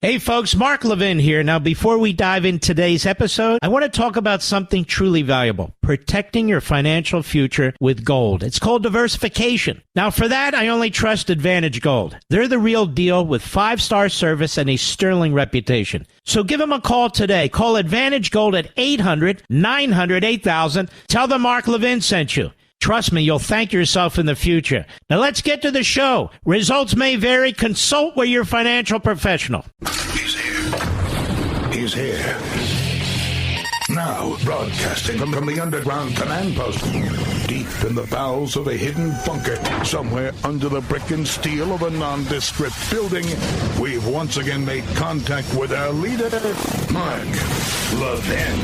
Hey folks, Mark Levin here. Now, before we dive into today's episode, I want to talk about something truly valuable, protecting your financial future with gold. It's called diversification. Now, for that, I only trust Advantage Gold. They're the real deal with 5-star service and a sterling reputation. So give them a call today. Call Advantage Gold at 800-900-8000. Tell them Mark Levin sent you. Trust me, you'll thank yourself in the future. Now let's get to the show. Results may vary. Consult with your financial professional. He's here. He's here. Now, broadcasting from the underground command post, deep in the bowels of a hidden bunker, somewhere under the brick and steel of a nondescript building, we've once again made contact with our leader, Mark Levin.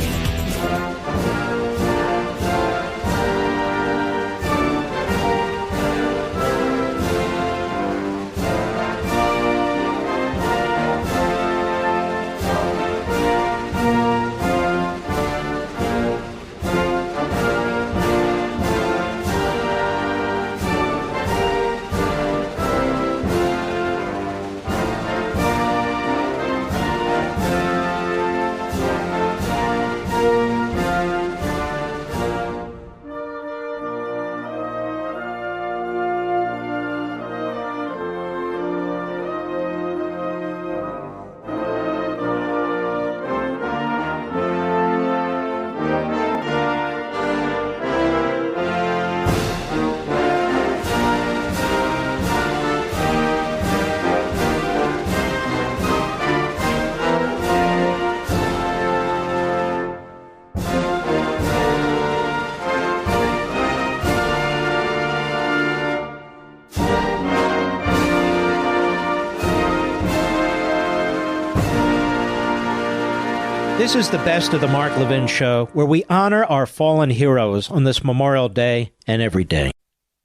This is the best of the Mark Levin Show, where we honor our fallen heroes on this Memorial Day and every day.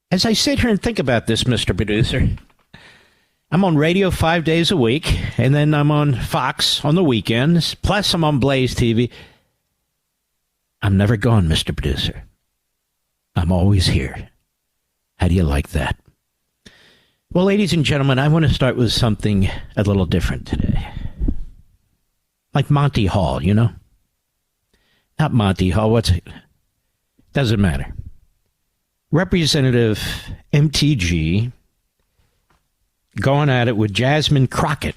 As I sit here and think about this, Mr. Producer, I'm on radio 5 days a week, and then I'm on Fox on the weekends, plus I'm on Blaze TV. I'm never gone, Mr. Producer. I'm always here. How do you like that? Well, ladies and gentlemen, I want to start with something a little different today. Like Monty Hall, you know? Not Monty Hall, what's it? Doesn't matter. Representative MTG going at it with Jasmine Crockett.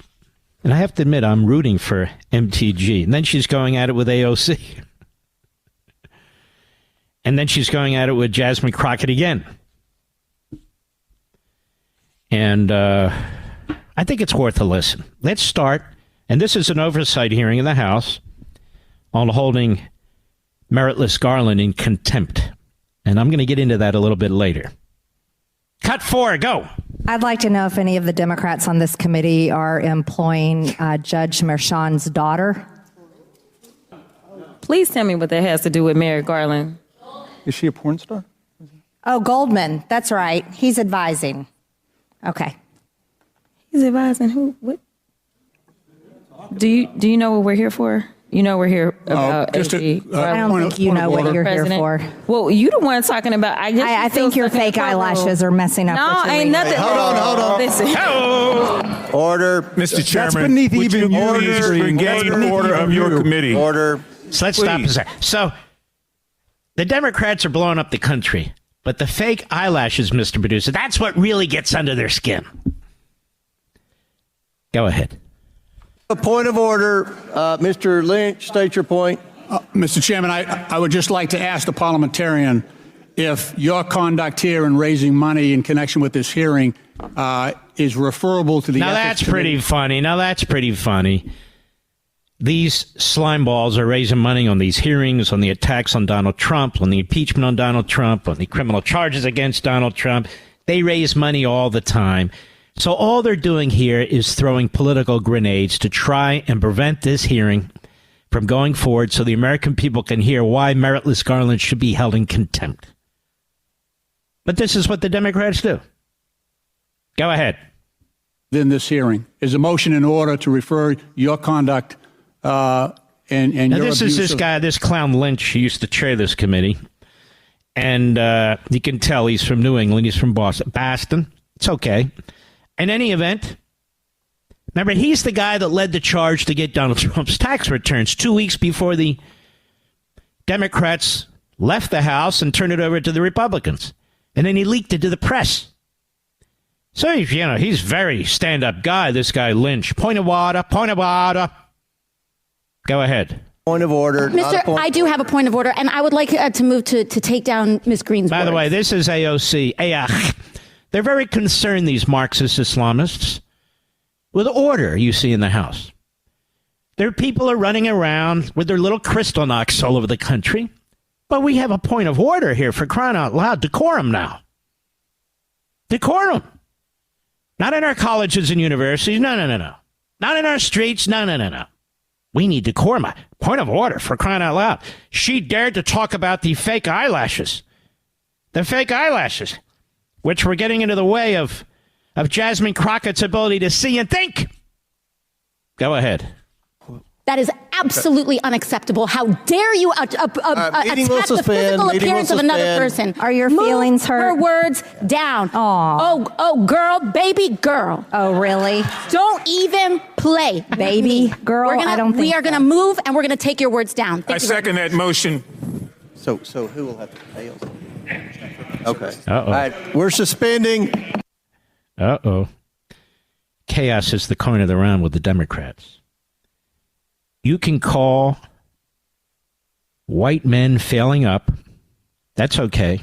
And I have to admit, I'm rooting for MTG. And then she's going at it with AOC. And then she's going at it with Jasmine Crockett again. And I think it's worth a listen. Let's start. And this is an oversight hearing in the House on holding meritless Garland in contempt. And I'm going to get into that a little bit later. Cut 4, go. I'd like to know if any of the Democrats on this committee are employing Judge Merchan's daughter. Please tell me what that has to do with Merrick Garland. Is she a porn star? Oh, Goldman. That's right. He's advising. Okay. He's advising who? What? Do you know what we're here for? You know we're here about AG. I don't think you know what you're here for. Well, you the one talking about. I think your fake eyelashes are messing up. No, ain't nothing. Hold on. Listen. Order. Mr. Chairman, that's beneath even order of your committee. Order. So let's stop a second. So the Democrats are blowing up the country, but the fake eyelashes, Mr. Producer, that's what really gets under their skin. Go ahead. A point of order. Mr. Lynch, state your point. Mr. Chairman, I would just like to ask the parliamentarian if your conduct here in raising money in connection with this hearing is referable to the Now ethics that's pretty funny. These slime balls are raising money on these hearings, on the attacks on Donald Trump, on the impeachment on Donald Trump, on the criminal charges against Donald Trump. They raise money all the time. So all they're doing here is throwing political grenades to try and prevent this hearing from going forward so the American people can hear why meritless Garland should be held in contempt. But this is what the Democrats do. Go ahead. in this hearing. Is a motion in order to refer your conduct and now your this abuse is this clown Lynch who used to chair this committee. And you can tell he's from New England. He's from Boston. It's okay. In any event, Remember, he's the guy that led the charge to get Donald Trump's tax returns 2 weeks before the Democrats left the House and turned it over to the Republicans. And then he leaked it to the press. So, he's very stand-up guy, this guy Lynch. Point of order, point of order. Go ahead. Point of order. I do have a point of order, and I would like to move to take down Ms. Green's By words. the way, this is AOC. They're very concerned, these Marxist Islamists, with order you see in the House. Their people are running around with their little crystal knocks all over the country. But we have a point of order here, for crying out loud. Decorum now. Decorum. Not in our colleges and universities. No. Not in our streets. No. We need decorum. Point of order, for crying out loud. She dared to talk about the fake eyelashes. The fake eyelashes, which were getting into the way of Jasmine Crockett's ability to see and think. Go ahead. That is absolutely unacceptable. How dare you attack the physical appearance of another person? Are your feelings hurt? Her words down. Aw. Oh, girl, baby girl. Oh, really? Don't even play, Baby girl, I don't think we are going to move, and we're going to take your words down. I second that motion. So who will have to pay? Okay. Uh-oh. All right, we're suspending. Uh-oh. Chaos is the coin of the round with the Democrats. You can call white men failing up. That's okay.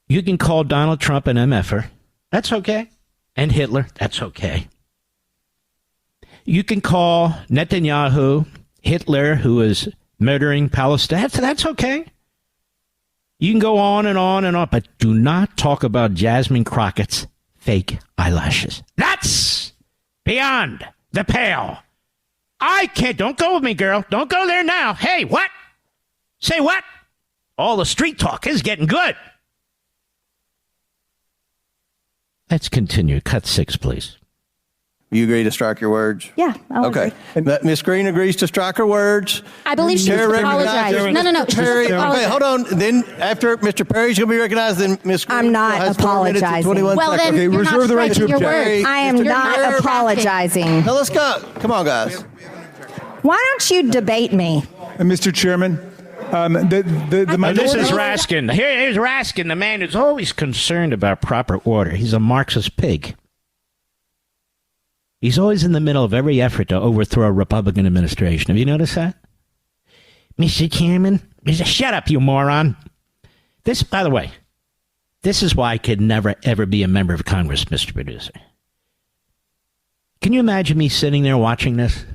You can call Donald Trump an MFer. That's okay. And Hitler. That's okay. You can call Netanyahu Hitler, who is murdering Palestine. That's okay. You can go on and on and on, but do not talk about Jasmine Crockett's fake eyelashes. That's beyond the pale. I can't. Don't go with me, girl. Don't go there now. Hey, what? Say what? All the street talk is getting good. Let's continue. Cut 6, please. You agree to strike your words? Yeah. Okay. Ms. Green agrees to strike her words. I believe she should apologize. No. Okay, hold on. Then after Mr. Perry's going to be recognized, then Ms. Green I'm not has 4 minutes and apologizing. 21 Well, seconds. then you're reserve not the right to striking your object. words. I am You're not apologizing. Now let's go. Come on, guys. Why don't you debate me? Mr. Chairman, the This minority... is Raskin. Here's Raskin, the man who's always concerned about proper order. He's a Marxist pig. He's always in the middle of every effort to overthrow a Republican administration. Have you noticed that? Mr. Chairman? Shut up, you moron. This, by the way, this is why I could never, ever be a member of Congress, Mr. Producer. Can you imagine me sitting there watching this?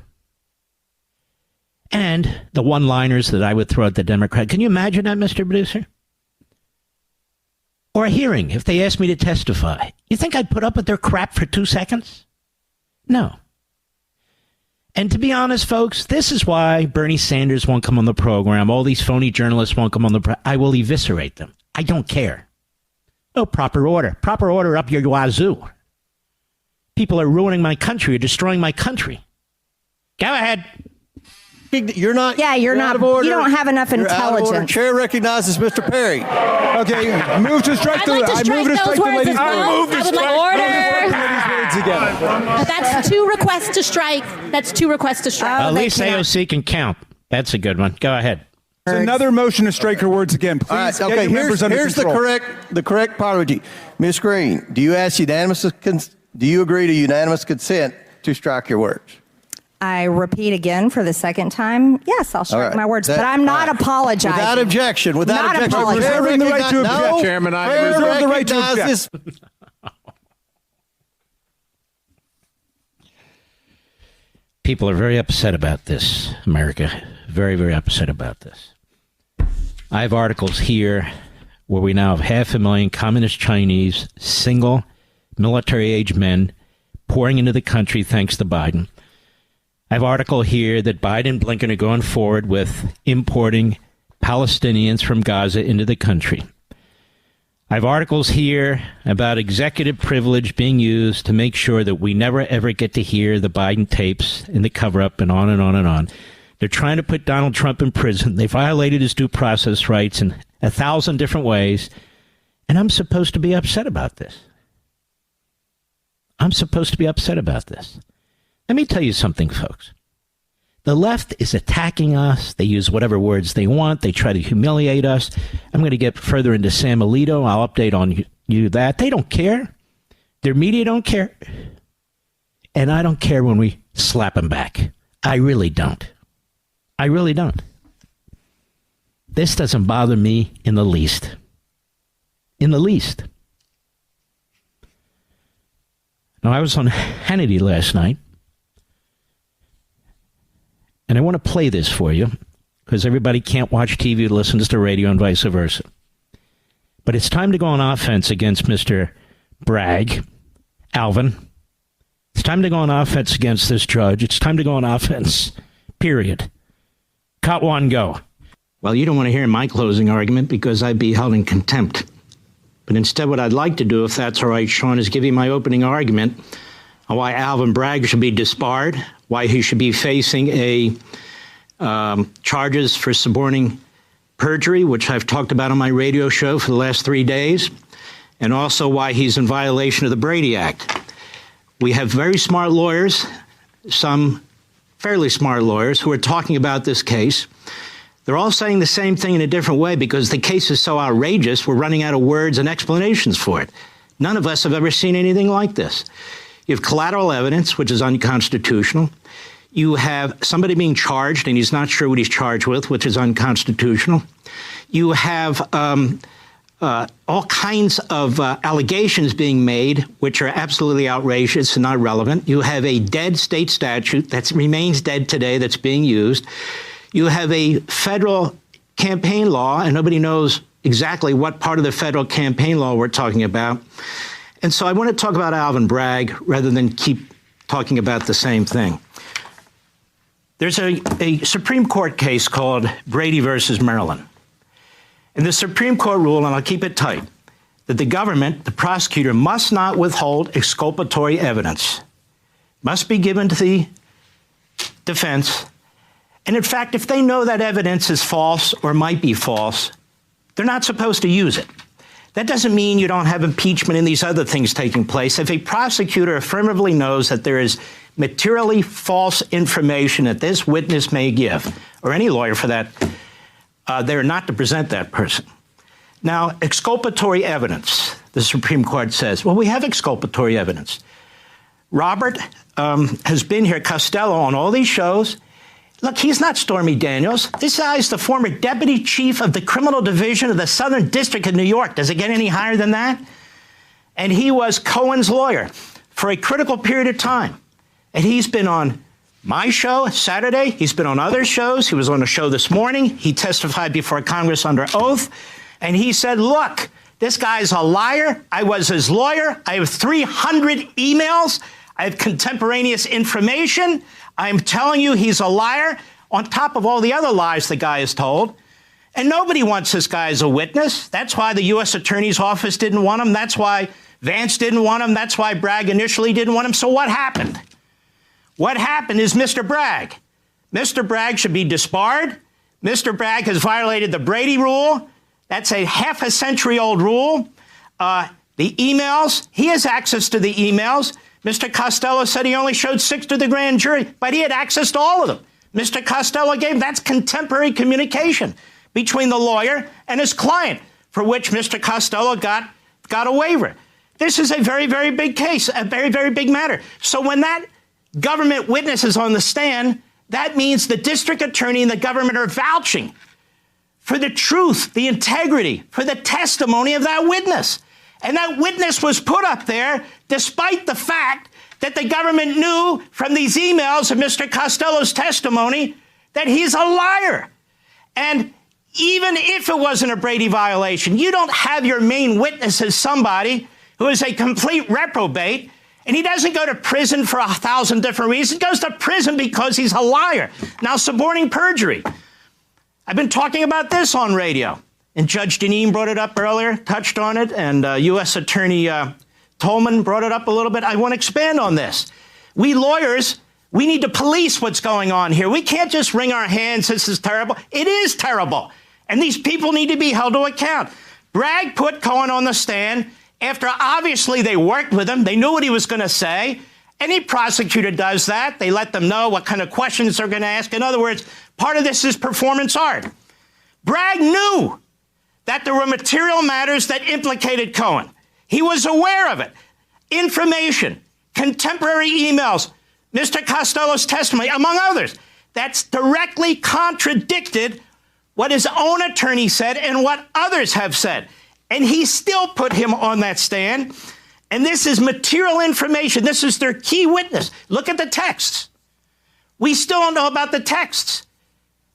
And the one-liners that I would throw at the Democrat. Can you imagine that, Mr. Producer? Or a hearing, if they asked me to testify. You think I'd put up with their crap for 2 seconds? No. And to be honest, folks, this is why Bernie Sanders won't come on the program. All these phony journalists won't come on the program. I will eviscerate them. I don't care. Oh, proper order. Proper order up your wazoo. People are ruining my country or destroying my country. Go ahead. You're not. Yeah, you're not. Out of order. You don't have enough You're out of order. intelligence. Chair recognizes Mr. Perry. Okay, move to strike I'd like to strike those words as well. I would like order. That's 2 requests to strike. That's 2 requests to strike. At least AOC can count. That's a good one. Go ahead. It's another motion to strike her words again. Please All right, get okay, your members under here's control. the correct apology. Ms. Green, do you agree to unanimous consent to strike your words? I repeat again for the second time. Yes, I'll strike my words, but I'm not apologizing. Without objection. Without Not objection. apologizing. Reserving the right to object. No, Chairman, I Chair reserve the right to recognizes- People are very upset about this, America. Very, very upset about this. I have articles here where we now have 500,000 communist Chinese, single, military-age men pouring into the country thanks to Biden. I have an article here that Biden and Blinken are going forward with importing Palestinians from Gaza into the country. I have articles here about executive privilege being used to make sure that we never, ever get to hear the Biden tapes and the cover-up and on and on and on. They're trying to put Donald Trump in prison. They violated his due process rights in 1,000 different ways. And I'm supposed to be upset about this. I'm supposed to be upset about this. Let me tell you something, folks. The left is attacking us. They use whatever words they want. They try to humiliate us. I'm going to get further into Sam Alito. I'll update on you that. They don't care. Their media don't care. And I don't care when we slap them back. I really don't. I really don't. This doesn't bother me in the least. In the least. Now, I was on Hannity last night. And I want to play this for you because everybody can't watch TV or listen to the radio and vice versa. But it's time to go on offense against Mr. Bragg, Alvin. It's time to go on offense against this judge. It's time to go on offense, period. Cut one, go. Well, you don't want to hear my closing argument because I'd be held in contempt. But instead, what I'd like to do, if that's all right, Sean, is give you my opening argument on why Alvin Bragg should be disbarred, why he should be facing charges for suborning perjury, which I've talked about on my radio show for the last 3 days, and also why he's in violation of the Brady Act. We have very smart lawyers, some fairly smart lawyers, who are talking about this case. They're all saying the same thing in a different way because the case is so outrageous, we're running out of words and explanations for it. None of us have ever seen anything like this. You have collateral evidence, which is unconstitutional. You have somebody being charged, and he's not sure what he's charged with, which is unconstitutional. You have all kinds of allegations being made, which are absolutely outrageous and not relevant. You have a dead state statute that remains dead today that's being used. You have a federal campaign law, and nobody knows exactly what part of the federal campaign law we're talking about. And so I want to talk about Alvin Bragg rather than keep talking about the same thing. There's a Supreme Court case called Brady versus Maryland. And the Supreme Court ruled, and I'll keep it tight, that the government, the prosecutor, must not withhold exculpatory evidence. Must be given to the defense. And in fact, if they know that evidence is false or might be false, they're not supposed to use it. That doesn't mean you don't have impeachment and these other things taking place. If a prosecutor affirmatively knows that there is materially false information that this witness may give, or any lawyer for that, they're not to present that person. Now, exculpatory evidence, the Supreme Court says, well, we have exculpatory evidence. Robert has been here, Costello, on all these shows. Look, he's not Stormy Daniels. This guy is the former deputy chief of the criminal division of the Southern District of New York. Does it get any higher than that? And he was Cohen's lawyer for a critical period of time. And he's been on my show Saturday. He's been on other shows. He was on a show this morning. He testified before Congress under oath. And he said, look, this guy's a liar. I was his lawyer. I have 300 emails. I have contemporaneous information. I'm telling you, he's a liar on top of all the other lies the guy has told. And nobody wants this guy as a witness. That's why the U.S. Attorney's Office didn't want him. That's why Vance didn't want him. That's why Bragg initially didn't want him. So what happened? What happened is Mr. Bragg. Mr. Bragg should be disbarred. Mr. Bragg has violated the Brady rule. That's a half a century old rule. The emails, he has access to the emails. Mr. Costello said he only showed 6 to the grand jury, but he had access to all of them. Mr. Costello gave, that's contemporary communication between the lawyer and his client, for which Mr. Costello got a waiver. This is a very, very big case, a very, very big matter. So when that government witness is on the stand, that means the district attorney and the government are vouching for the truth, the integrity, for the testimony of that witness. And that witness was put up there despite the fact that the government knew from these emails of Mr. Costello's testimony that he's a liar. And even if it wasn't a Brady violation, you don't have your main witness as somebody who is a complete reprobate, and he doesn't go to prison for 1,000 different reasons. He goes to prison because he's a liar. Now, suborning perjury. I've been talking about this on radio. And Judge Deneen brought it up earlier, touched on it, and U.S. Attorney Tolman brought it up a little bit. I want to expand on this. We lawyers, we need to police what's going on here. We can't just wring our hands, this is terrible. It is terrible. And these people need to be held to account. Bragg put Cohen on the stand after obviously they worked with him, they knew what he was going to say. Any prosecutor does that. They let them know what kind of questions they're going to ask. In other words, part of this is performance art. Bragg knew that there were material matters that implicated Cohen. He was aware of it. Information, contemporary emails, Mr. Costello's testimony, among others, that's directly contradicted what his own attorney said and what others have said. And he still put him on that stand. And this is material information. This is their key witness. Look at the texts. We still don't know about the texts.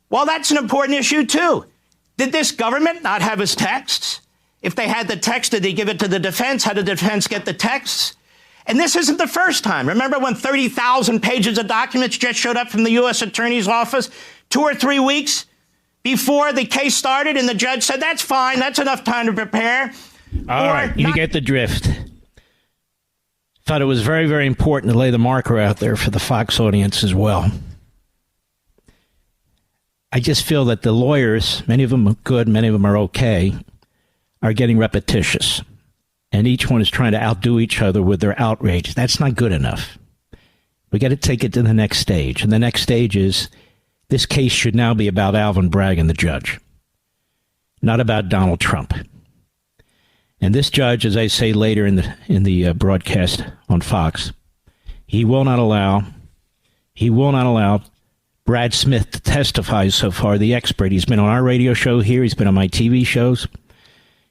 Well, that's an important issue, too. Did this government not have his texts? If they had the text, did they give it to the defense? How did the defense get the texts? And this isn't the first time. Remember when 30,000 pages of documents just showed up from the U.S. Attorney's Office 2 or 3 weeks before the case started, and the judge said, that's fine, that's enough time to prepare. All right, you get the drift. Thought it was very, very important to lay the marker out there for the Fox audience as well. I just feel that the lawyers, many of them are good, many of them are okay, are getting repetitious. And each one is trying to outdo each other with their outrage. That's not good enough. We got to take it to the next stage. And the next stage is this case should now be about Alvin Bragg and the judge, not about Donald Trump. And this judge, as I say later in the broadcast on Fox, he will not allow Brad Smith to testify so far, the expert. He's been on our radio show here. He's been on my TV shows.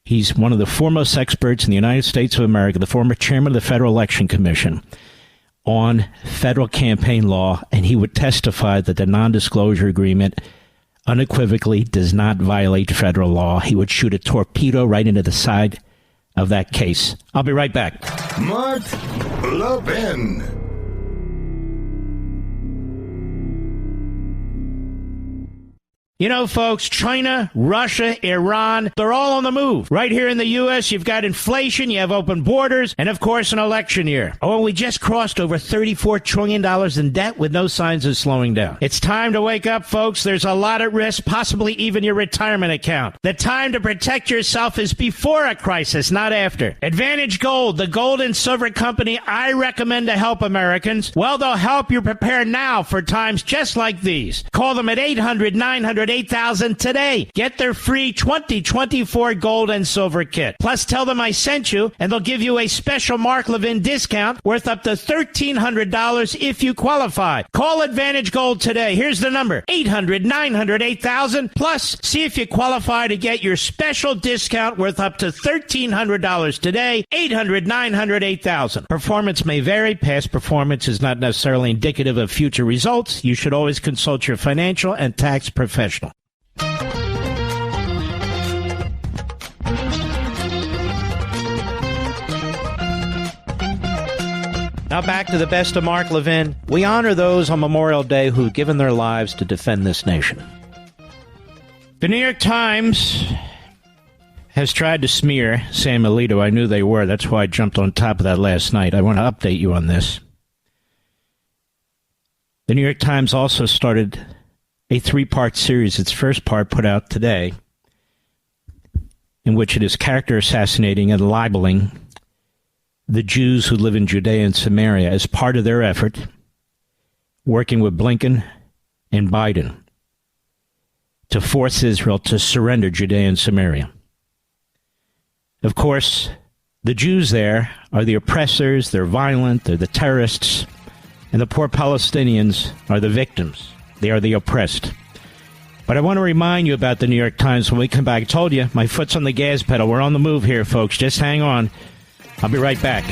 He's one of the foremost experts in the United States of America, the former chairman of the Federal Election Commission on federal campaign law, and he would testify that the non-disclosure agreement unequivocally does not violate federal law. He would shoot a torpedo right into the side of that case. I'll be right back. Mark Levin. You know, folks, China, Russia, Iran, they're all on the move. Right here in the U.S., you've got inflation, you have open borders, and, of course, an election year. Oh, and we just crossed over $34 trillion in debt with no signs of slowing down. It's time to wake up, folks. There's a lot at risk, possibly even your retirement account. The time to protect yourself is before a crisis, not after. Advantage Gold, the gold and silver company I recommend to help Americans. Well, they'll help you prepare now for times just like these. Call them at 800-900-8000 today. Get their free 2024 gold and silver kit. Plus, tell them I sent you, and they'll give you a special Mark Levin discount worth up to $1,300 if you qualify. Call Advantage Gold today. Here's the number, 800-900-8000. Plus, see if you qualify to get your special discount worth up to $1,300 today, 800-900-8000. Performance may vary. Past performance is not necessarily indicative of future results. You should always consult your financial and tax professional. Now back to the best of Mark Levin. We honor those on Memorial Day who've given their lives to defend this nation. The New York Times has tried to smear Sam Alito. I knew they were. That's why I jumped on top of that last night. I want to update you on this. The New York Times also started a 3-part series. Its first part put out today, in which it is character assassinating and libeling the Jews who live in Judea and Samaria as part of their effort, working with Blinken and Biden to force Israel to surrender Judea and Samaria. Of course, the Jews there are the oppressors, they're violent, they're the terrorists, and the poor Palestinians are the victims. They are the oppressed. But I want to remind you about the New York Times when we come back. I told you, my foot's on the gas pedal. We're on the move here, folks. Just hang on. I'll be right back.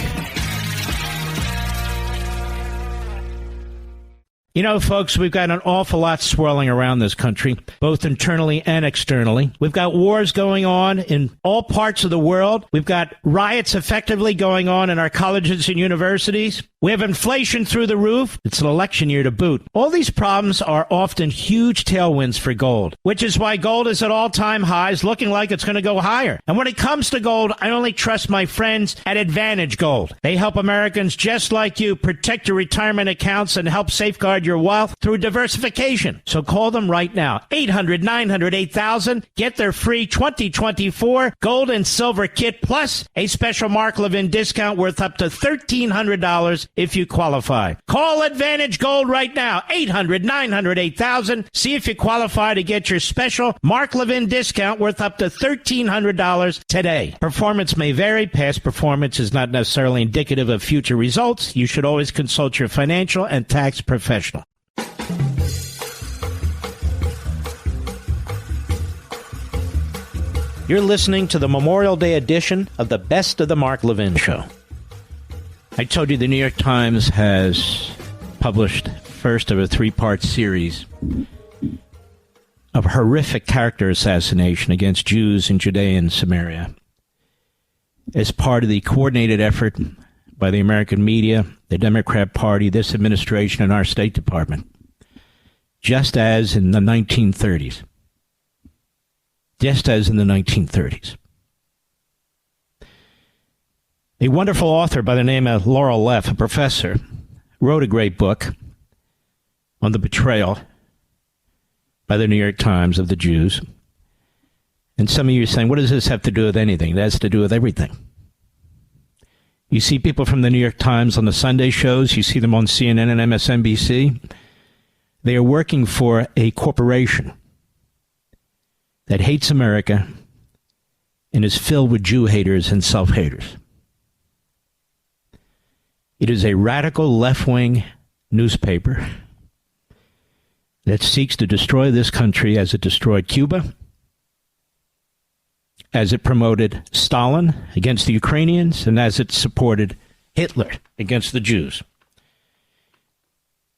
You know, folks, we've got an awful lot swirling around this country, both internally and externally. We've got wars going on in all parts of the world. We've got riots effectively going on in our colleges and universities. We have inflation through the roof. It's an election year to boot. All these problems are often huge tailwinds for gold, which is why gold is at all-time highs, looking like it's going to go higher. And when it comes to gold, I only trust my friends at Advantage Gold. They help Americans just like you protect your retirement accounts and help safeguard multiplied your wealth through diversification. So call them right now. 800-900-8000. Get their free 2024 gold and silver kit plus a special Mark Levin discount worth up to $1,300 if you qualify. Call Advantage Gold right now. 800-900-8000. See if you qualify to get your special Mark Levin discount worth up to $1,300 today. Performance may vary. Past performance is not necessarily indicative of future results. You should always consult your financial and tax professional. You're listening to the Memorial Day edition of the Best of the Mark Levin Show. I told you the New York Times has published first of a three-part series of horrific character assassination against Jews in Judea and Samaria as part of the coordinated effort by the American media, the Democrat Party, this administration, and our State Department, just as in the 1930s. Just as in the 1930s. A wonderful author by the name of Laurel Leff, a professor, wrote a great book on the betrayal by the New York Times of the Jews. And some of you are saying, what does this have to do with anything? It has to do with everything. You see people from the New York Times on the Sunday shows. You see them on CNN and MSNBC. They are working for a corporation that hates America and is filled with Jew haters and self-haters. It is a radical left-wing newspaper that seeks to destroy this country as it destroyed Cuba, as it promoted Stalin against the Ukrainians, and as it supported Hitler against the Jews.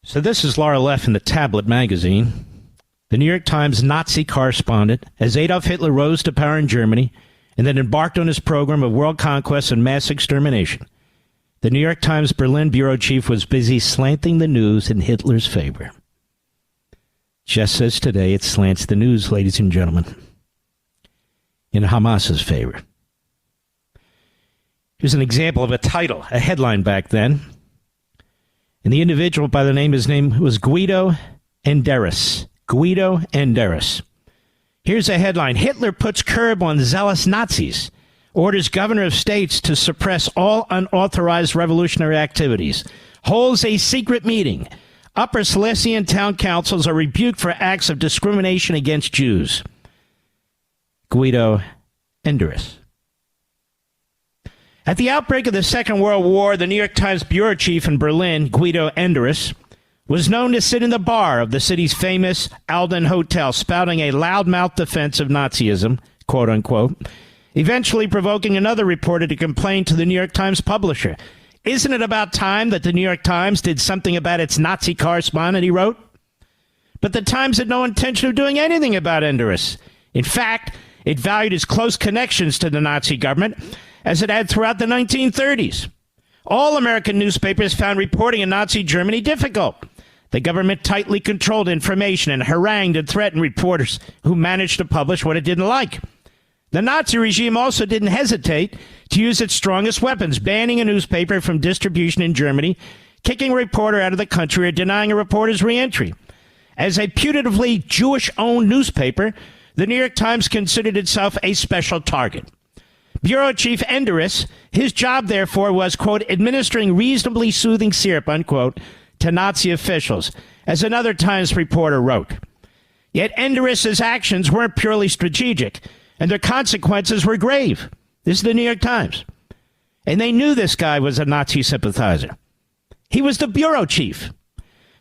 So this is Laura Leff in the Tablet magazine, the New York Times Nazi correspondent, as Adolf Hitler rose to power in Germany and then embarked on his program of world conquest and mass extermination. The New York Times Berlin bureau chief was busy slanting the news in Hitler's favor. Just as today it slants the news, ladies and gentlemen, in Hamas's favor. Here's an example of a title, a headline back then. And the individual by the name, his name was Guido Enderis. Guido Enderis. Here's a headline. Hitler puts curb on zealous Nazis. Orders governor of states to suppress all unauthorized revolutionary activities. Holds a secret meeting. Upper Silesian town councils are rebuked for acts of discrimination against Jews. Guido Enderis. At the outbreak of the Second World War, the New York Times bureau chief in Berlin, Guido Enderis, was known to sit in the bar of the city's famous Alden Hotel, spouting a loudmouth defense of Nazism, quote unquote, eventually provoking another reporter to complain to the New York Times publisher. Isn't it about time that the New York Times did something about its Nazi correspondent, he wrote? But the Times had no intention of doing anything about Enderis. In fact, it valued his close connections to the Nazi government, as it had throughout the 1930s. All American newspapers found reporting in Nazi Germany difficult. The government tightly controlled information and harangued and threatened reporters who managed to publish what it didn't like. The Nazi regime also didn't hesitate to use its strongest weapons, banning a newspaper from distribution in Germany, kicking a reporter out of the country, or denying a reporter's reentry. As a putatively Jewish-owned newspaper, the New York Times considered itself a special target. Bureau Chief Enderis, his job, therefore, was, quote, administering reasonably soothing syrup, unquote, to Nazi officials, as another Times reporter wrote. Yet Enderis's actions weren't purely strategic, and their consequences were grave. This is the New York Times. And they knew this guy was a Nazi sympathizer. He was the bureau chief.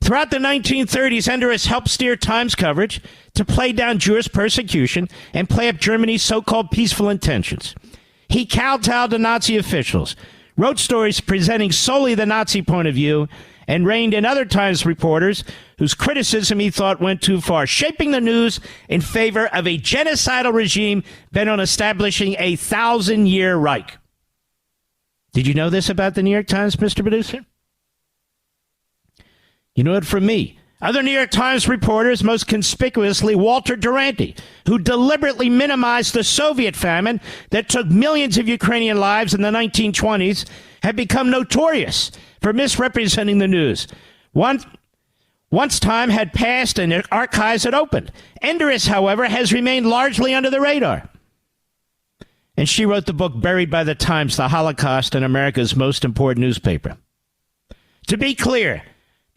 Throughout the 1930s, Enderis helped steer Times coverage to play down Jewish persecution and play up Germany's so-called peaceful intentions. He kowtowed to Nazi officials, wrote stories presenting solely the Nazi point of view, and reined in other Times reporters whose criticism he thought went too far, shaping the news in favor of a genocidal regime bent on establishing a 1,000-year Reich. Did you know this about the New York Times, Mr. Producer? You know it from me. Other New York Times reporters, most conspicuously Walter Duranty, who deliberately minimized the Soviet famine that took millions of Ukrainian lives in the 1920s, have become notorious for misrepresenting the news. One Once time had passed and the archives had opened. Enduress, however, has remained largely under the radar. And she wrote the book Buried by the Times, The Holocaust in America's Most Important Newspaper. To be clear,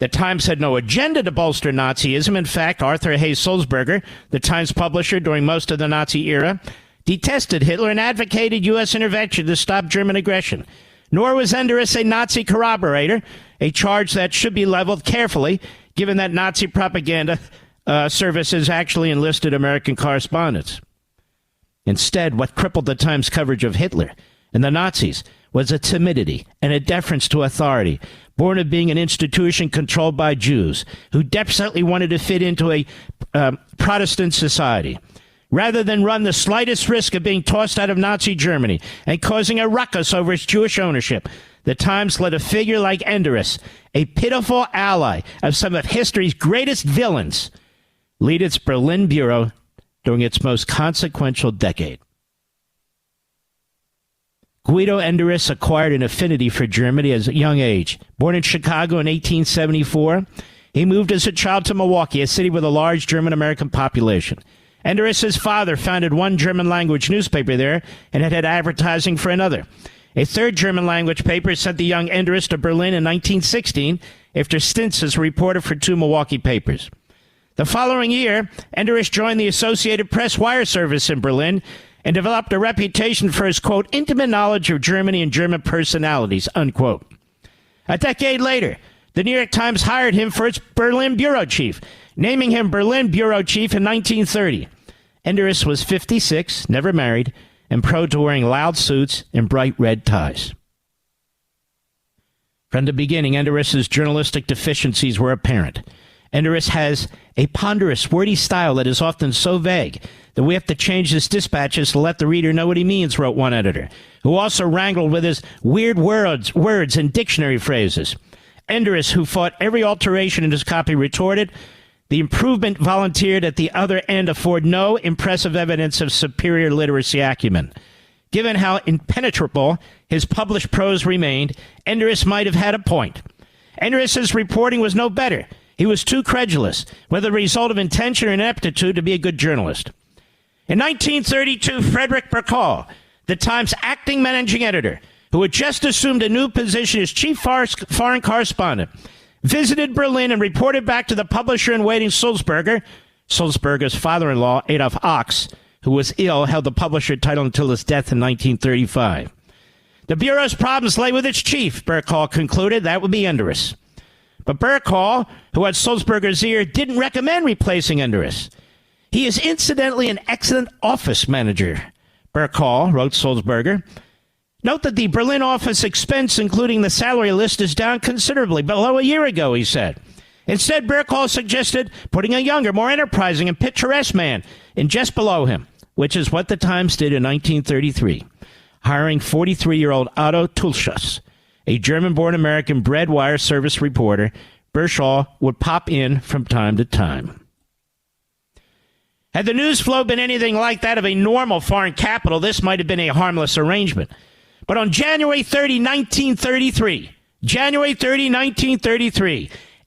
the Times had no agenda to bolster Nazism. In fact, Arthur Hayes Sulzberger, the Times publisher during most of the Nazi era, detested Hitler and advocated U.S. intervention to stop German aggression. Nor was Enduress a Nazi corroborator, a charge that should be leveled carefully, given that Nazi propaganda services actually enlisted American correspondents. Instead, what crippled the Times' coverage of Hitler and the Nazis was a timidity and a deference to authority, born of being an institution controlled by Jews who desperately wanted to fit into a Protestant society. Rather than run the slightest risk of being tossed out of Nazi Germany and causing a ruckus over its Jewish ownership, the Times let a figure like Enduress, a pitiful ally of some of history's greatest villains, lead its Berlin bureau during its most consequential decade. Guido Enduress acquired an affinity for Germany at a young age. Born in Chicago in 1874, he moved as a child to Milwaukee, a city with a large German-American population. Enduress's father founded one German-language newspaper there and had advertising for another. A third German-language paper sent the young Enduress to Berlin in 1916 after stints as a reporter for two Milwaukee papers. The following year, Enduress joined the Associated Press wire service in Berlin and developed a reputation for his, quote, intimate knowledge of Germany and German personalities, unquote. A decade later, the New York Times hired him for its Berlin bureau chief, naming him Berlin bureau chief in 1930. Enduress was 56, never married, and prone to wearing loud suits and bright red ties. From the beginning, Enduress's journalistic deficiencies were apparent. Enduress has a ponderous, wordy style that is often so vague that we have to change his dispatches to let the reader know what he means, wrote one editor, who also wrangled with his weird words and dictionary phrases. Enduress, who fought every alteration in his copy, retorted, the improvement volunteered at the other end afford no impressive evidence of superior literacy acumen. Given how impenetrable his published prose remained, Enduress might have had a point. Enduress's reporting was no better. He was too credulous, whether the result of intention or ineptitude, to be a good journalist. In 1932, Frederick Berkall, the Times' acting managing editor, who had just assumed a new position as chief foreign correspondent, visited Berlin and reported back to the publisher-in-waiting Sulzberger's father-in-law, Adolf Ochs, who was ill, held the publisher title until his death in 1935. The Bureau's problems lay with its chief, Berkall concluded. That would be Enduress. But Berkall, who had Sulzberger's ear, didn't recommend replacing Enduress. He is incidentally an excellent office manager, Berkall wrote Sulzberger. Note that the Berlin office expense, including the salary list, is down considerably, below a year ago, he said. Instead, Berkall suggested putting a younger, more enterprising and picturesque man in just below him, which is what the Times did in 1933, hiring 43-year-old Otto Tulschas, a German-born American bred wire service reporter. Berkall would pop in from time to time. Had the news flow been anything like that of a normal foreign capital, this might have been a harmless arrangement. But on January 30, 1933,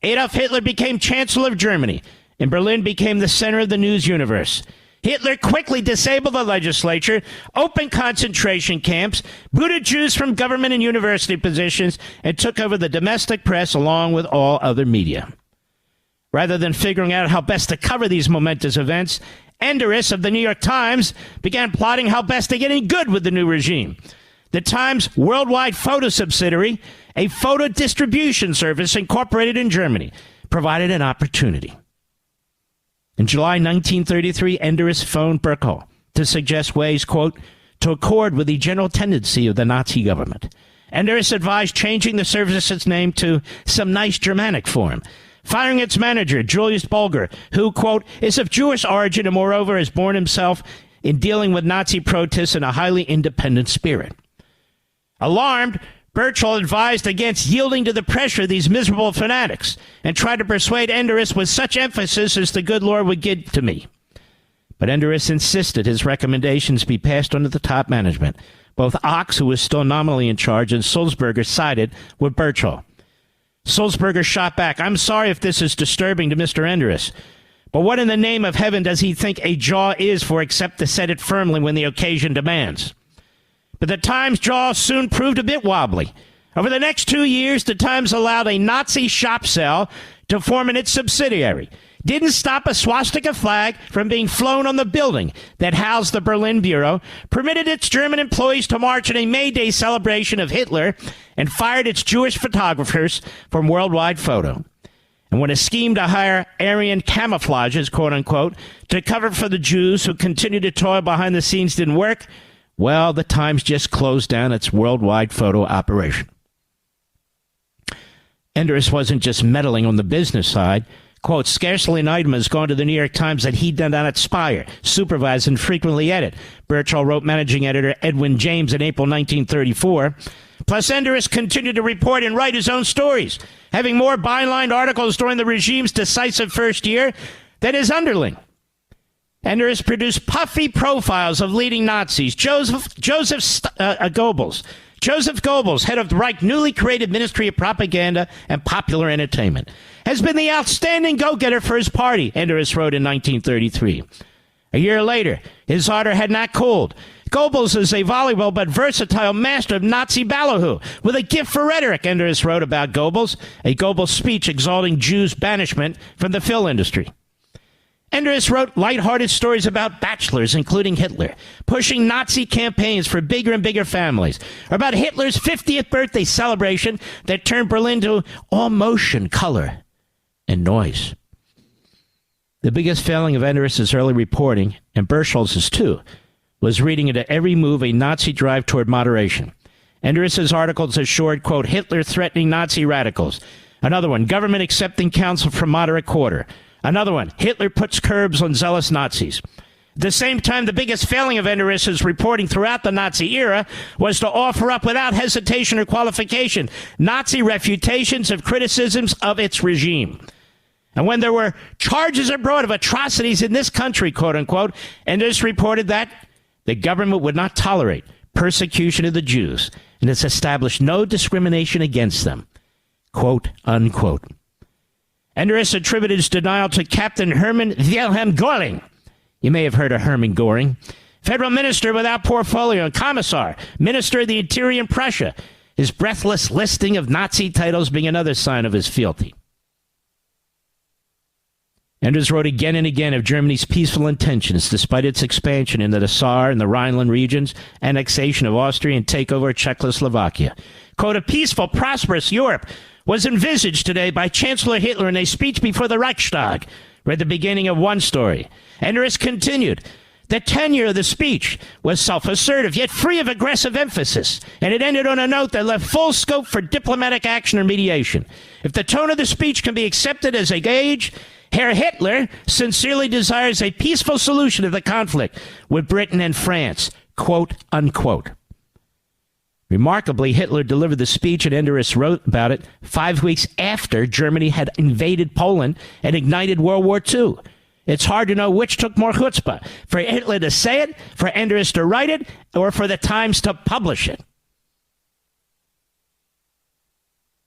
Adolf Hitler became Chancellor of Germany, and Berlin became the center of the news universe. Hitler quickly disabled the legislature, opened concentration camps, booted Jews from government and university positions, and took over the domestic press along with all other media. Rather than figuring out how best to cover these momentous events, Enduress of the New York Times began plotting how best to get in good with the new regime. The Times' worldwide photo subsidiary, a photo distribution service incorporated in Germany, provided an opportunity. In July 1933, Enduress phoned Berkall to suggest ways, quote, to accord with the general tendency of the Nazi government. Enduress advised changing the service's name to some nice Germanic form, firing its manager, Julius Bulger, who, quote, is of Jewish origin and moreover has borne himself in dealing with Nazi protests in a highly independent spirit. Alarmed, Berkall advised against yielding to the pressure of these miserable fanatics and tried to persuade Enduress with such emphasis as the good Lord would give to me. But Enduress insisted his recommendations be passed on to the top management. Both Ochs, who was still nominally in charge, and Sulzberger sided with Berkall. Sulzberger shot back, "I'm sorry if this is disturbing to Mr. Endres, but what in the name of heaven does he think a jaw is for except to set it firmly when the occasion demands?" But the Times' jaw soon proved a bit wobbly. Over the next 2 years, the Times allowed a Nazi shop sale to form in its subsidiary. Didn't stop a swastika flag from being flown on the building that housed the Berlin Bureau, permitted its German employees to march in a May Day celebration of Hitler, and fired its Jewish photographers from Worldwide Photo. And when a scheme to hire Aryan camouflages, quote unquote, to cover for the Jews who continued to toil behind the scenes didn't work, well, the Times just closed down its Worldwide Photo operation. Endres wasn't just meddling on the business side. Quote, "Scarcely an item has gone to the New York Times that he did not inspire, supervise, and frequently edit," Birchall wrote managing editor Edwin James in April 1934. Plus, Endres continued to report and write his own stories, having more byline articles during the regime's decisive first year than his underling. Endres produced puffy profiles of leading Nazis. Joseph Goebbels. Joseph Goebbels, head of the Reich newly created Ministry of Propaganda and Popular Entertainment, has been the outstanding go-getter for his party, Endres wrote in 1933. A year later, his ardor had not cooled. Goebbels is a voluble but versatile master of Nazi ballyhoo, with a gift for rhetoric, Endres wrote about Goebbels, a Goebbels speech exalting Jews' banishment from the film industry. Endres wrote lighthearted stories about bachelors, including Hitler, pushing Nazi campaigns for bigger and bigger families, or about Hitler's 50th birthday celebration that turned Berlin to all motion, color, and noise. The biggest failing of Endres' early reporting, and Birchall's too, was reading into every move a Nazi drive toward moderation. Endres' articles assured, quote, "Hitler threatening Nazi radicals." Another one, "Government accepting counsel from moderate quarter." Another one, "Hitler puts curbs on zealous Nazis." At the same time, the biggest failing of Endres' reporting throughout the Nazi era was to offer up without hesitation or qualification Nazi refutations of criticisms of its regime. And when there were charges abroad of atrocities in this country, quote unquote, Endres reported that the government would not tolerate persecution of the Jews and has established no discrimination against them, quote unquote. Endres attributed his denial to Captain Hermann Wilhelm Göring. You may have heard of Hermann Göring. Federal minister without portfolio and commissar, minister of the Interior in Prussia. His breathless listing of Nazi titles being another sign of his fealty. Endres wrote again and again of Germany's peaceful intentions despite its expansion into the Saar and the Rhineland regions, annexation of Austria, and takeover of Czechoslovakia. Quote, "A peaceful, prosperous Europe was envisaged today by Chancellor Hitler in a speech before the Reichstag," read the beginning of one story. Endres continued, "The tenor of the speech was self-assertive, yet free of aggressive emphasis, and it ended on a note that left full scope for diplomatic action or mediation. If the tone of the speech can be accepted as a gauge, Herr Hitler sincerely desires a peaceful solution of the conflict with Britain and France," quote unquote. Remarkably, Hitler delivered the speech, and Endres wrote about it 5 weeks after Germany had invaded Poland and ignited World War II. It's hard to know which took more chutzpah, for Hitler to say it, for Endres to write it, or for the Times to publish it.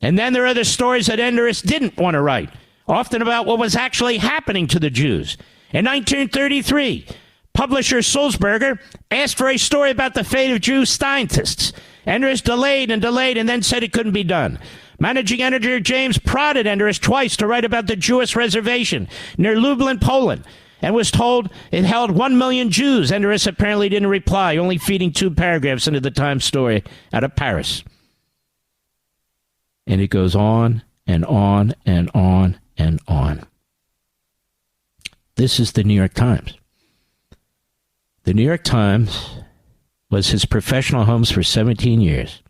And then there are the stories that Endres didn't want to write, often about what was actually happening to the Jews. In 1933, publisher Sulzberger asked for a story about the fate of Jewish scientists. Endres delayed and delayed and then said it couldn't be done. Managing editor James prodded Endres twice to write about the Jewish reservation near Lublin, Poland, and was told it held 1 million Jews. Endres apparently didn't reply, only feeding 2 paragraphs into the Times story out of Paris. And it goes on and on and on and on. This is the New York Times. The New York Times was his professional home for 17 years.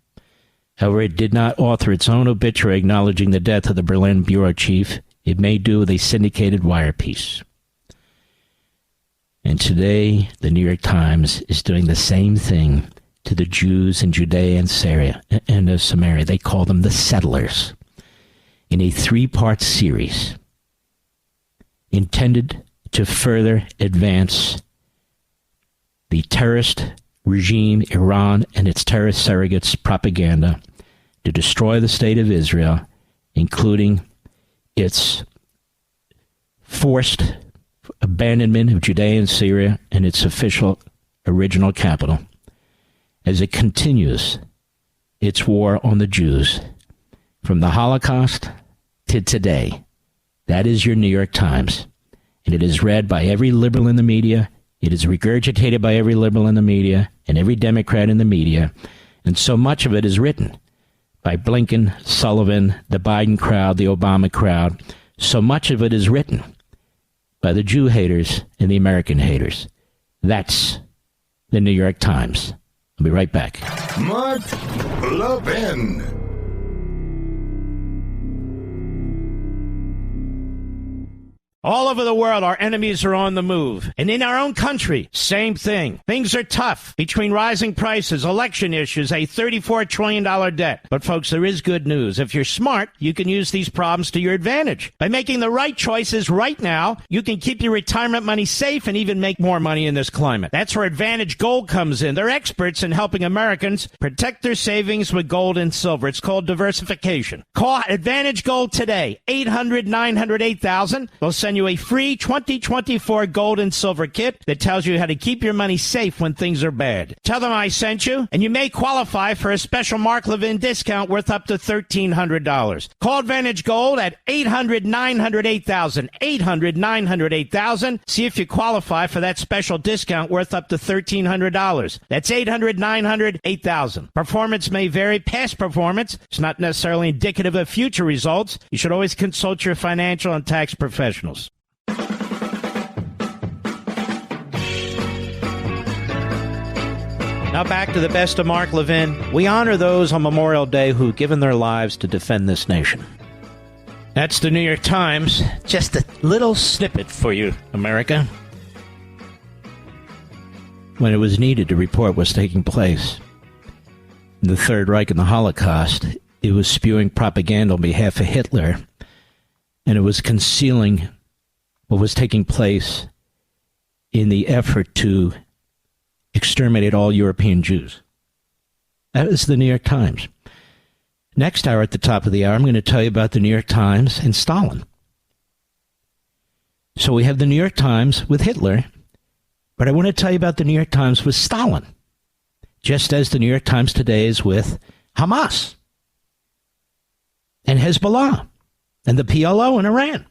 However, it did not author its own obituary acknowledging the death of the Berlin bureau chief. It made do with a syndicated wire piece. And today, the New York Times is doing the same thing to the Jews in Judea and Samaria. They call them the settlers, in a 3-part series intended to further advance the terrorist regime, Iran, and its terrorist surrogates' propaganda to destroy the state of Israel including its forced abandonment of Judea and Syria and its official original capital, as it continues its war on the Jews from the Holocaust to today. That is your New York Times. And it is read by every liberal in the media. It is regurgitated by every liberal in the media and every Democrat in the media. And so much of it is written by Blinken, Sullivan, the Biden crowd, the Obama crowd. So much of it is written by the Jew haters and the American haters. That's the New York Times. I'll be right back. Mark Levin. All over the world, our enemies are on the move. And in our own country, same thing. Things are tough between rising prices, election issues, a $34 trillion debt. But folks, there is good news. If you're smart, you can use these problems to your advantage. By making the right choices right now, you can keep your retirement money safe and even make more money in this climate. That's where Advantage Gold comes in. They're experts in helping Americans protect their savings with gold and silver. It's called diversification. Call Advantage Gold today, 800-900-8000. They'll send you a free 2024 gold and silver kit that tells you how to keep your money safe when things are bad. Tell them I sent you, and you may qualify for a special Mark Levin discount worth up to $1,300. Call Advantage Gold at 800-900-8000, 800-900-8000. See if you qualify for that special discount worth up to $1,300. That's 800-900-8000. Performance may vary. Past performance is not necessarily indicative of future results. You should always consult your financial and tax professionals. Now back to the best of Mark Levin. We honor those on Memorial Day who've given their lives to defend this nation. That's the New York Times. Just a little snippet for you, America. When it was needed to report what's taking place in the Third Reich and the Holocaust, it was spewing propaganda on behalf of Hitler, and it was concealing what was taking place in the effort to exterminate all European Jews. That is the New York Times. Next hour at the top of the hour, I'm going to tell you about the New York Times and Stalin. So we have the New York Times with Hitler, but I want to tell you about the New York Times with Stalin, just as the New York Times today is with Hamas and Hezbollah and the PLO in Iran.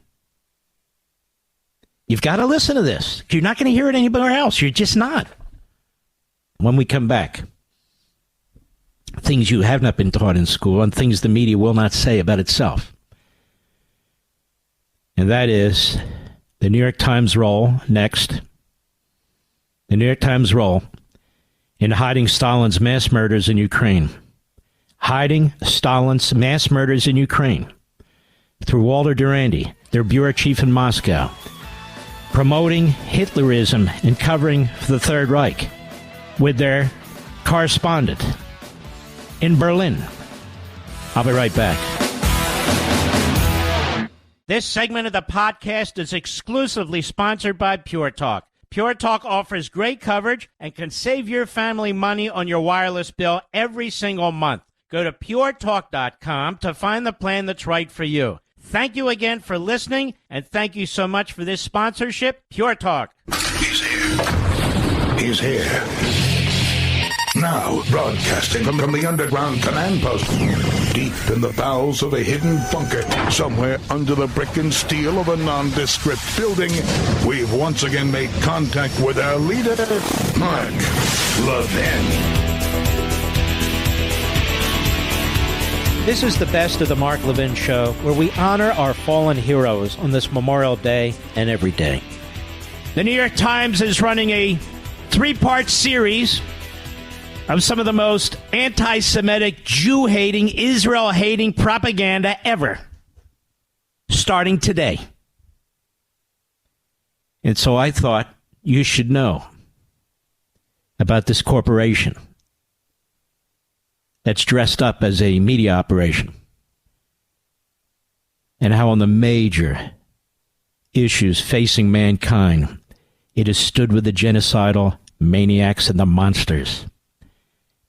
You've got to listen to this. You're not going to hear it anywhere else. You're just not. When we come back, things you have not been taught in school and things the media will not say about itself. And that is the New York Times role next. The New York Times role in hiding Stalin's mass murders in Ukraine. Hiding Stalin's mass murders in Ukraine through Walter Durandi, their bureau chief in Moscow, promoting Hitlerism and covering the Third Reich with their correspondent in Berlin. I'll be right back. This segment of the podcast is exclusively sponsored by Pure Talk. Pure Talk offers great coverage and can save your family money on your wireless bill every single month. Go to puretalk.com to find the plan that's right for you. Thank you again for listening, and thank you so much for this sponsorship, Pure Talk. He's here. He's here. Now, broadcasting from the underground command post, deep in the bowels of a hidden bunker, somewhere under the brick and steel of a nondescript building, we've once again made contact with our leader, Mark Levin. This is the best of the Mark Levin Show, where we honor our fallen heroes on this Memorial Day and every day. The New York Times is running a 3-part series of some of the most anti-Semitic, Jew-hating, Israel-hating propaganda ever, starting today. And so I thought you should know about this corporation that's dressed up as a media operation, and how on the major issues facing mankind, it has stood with the genocidal maniacs and the monsters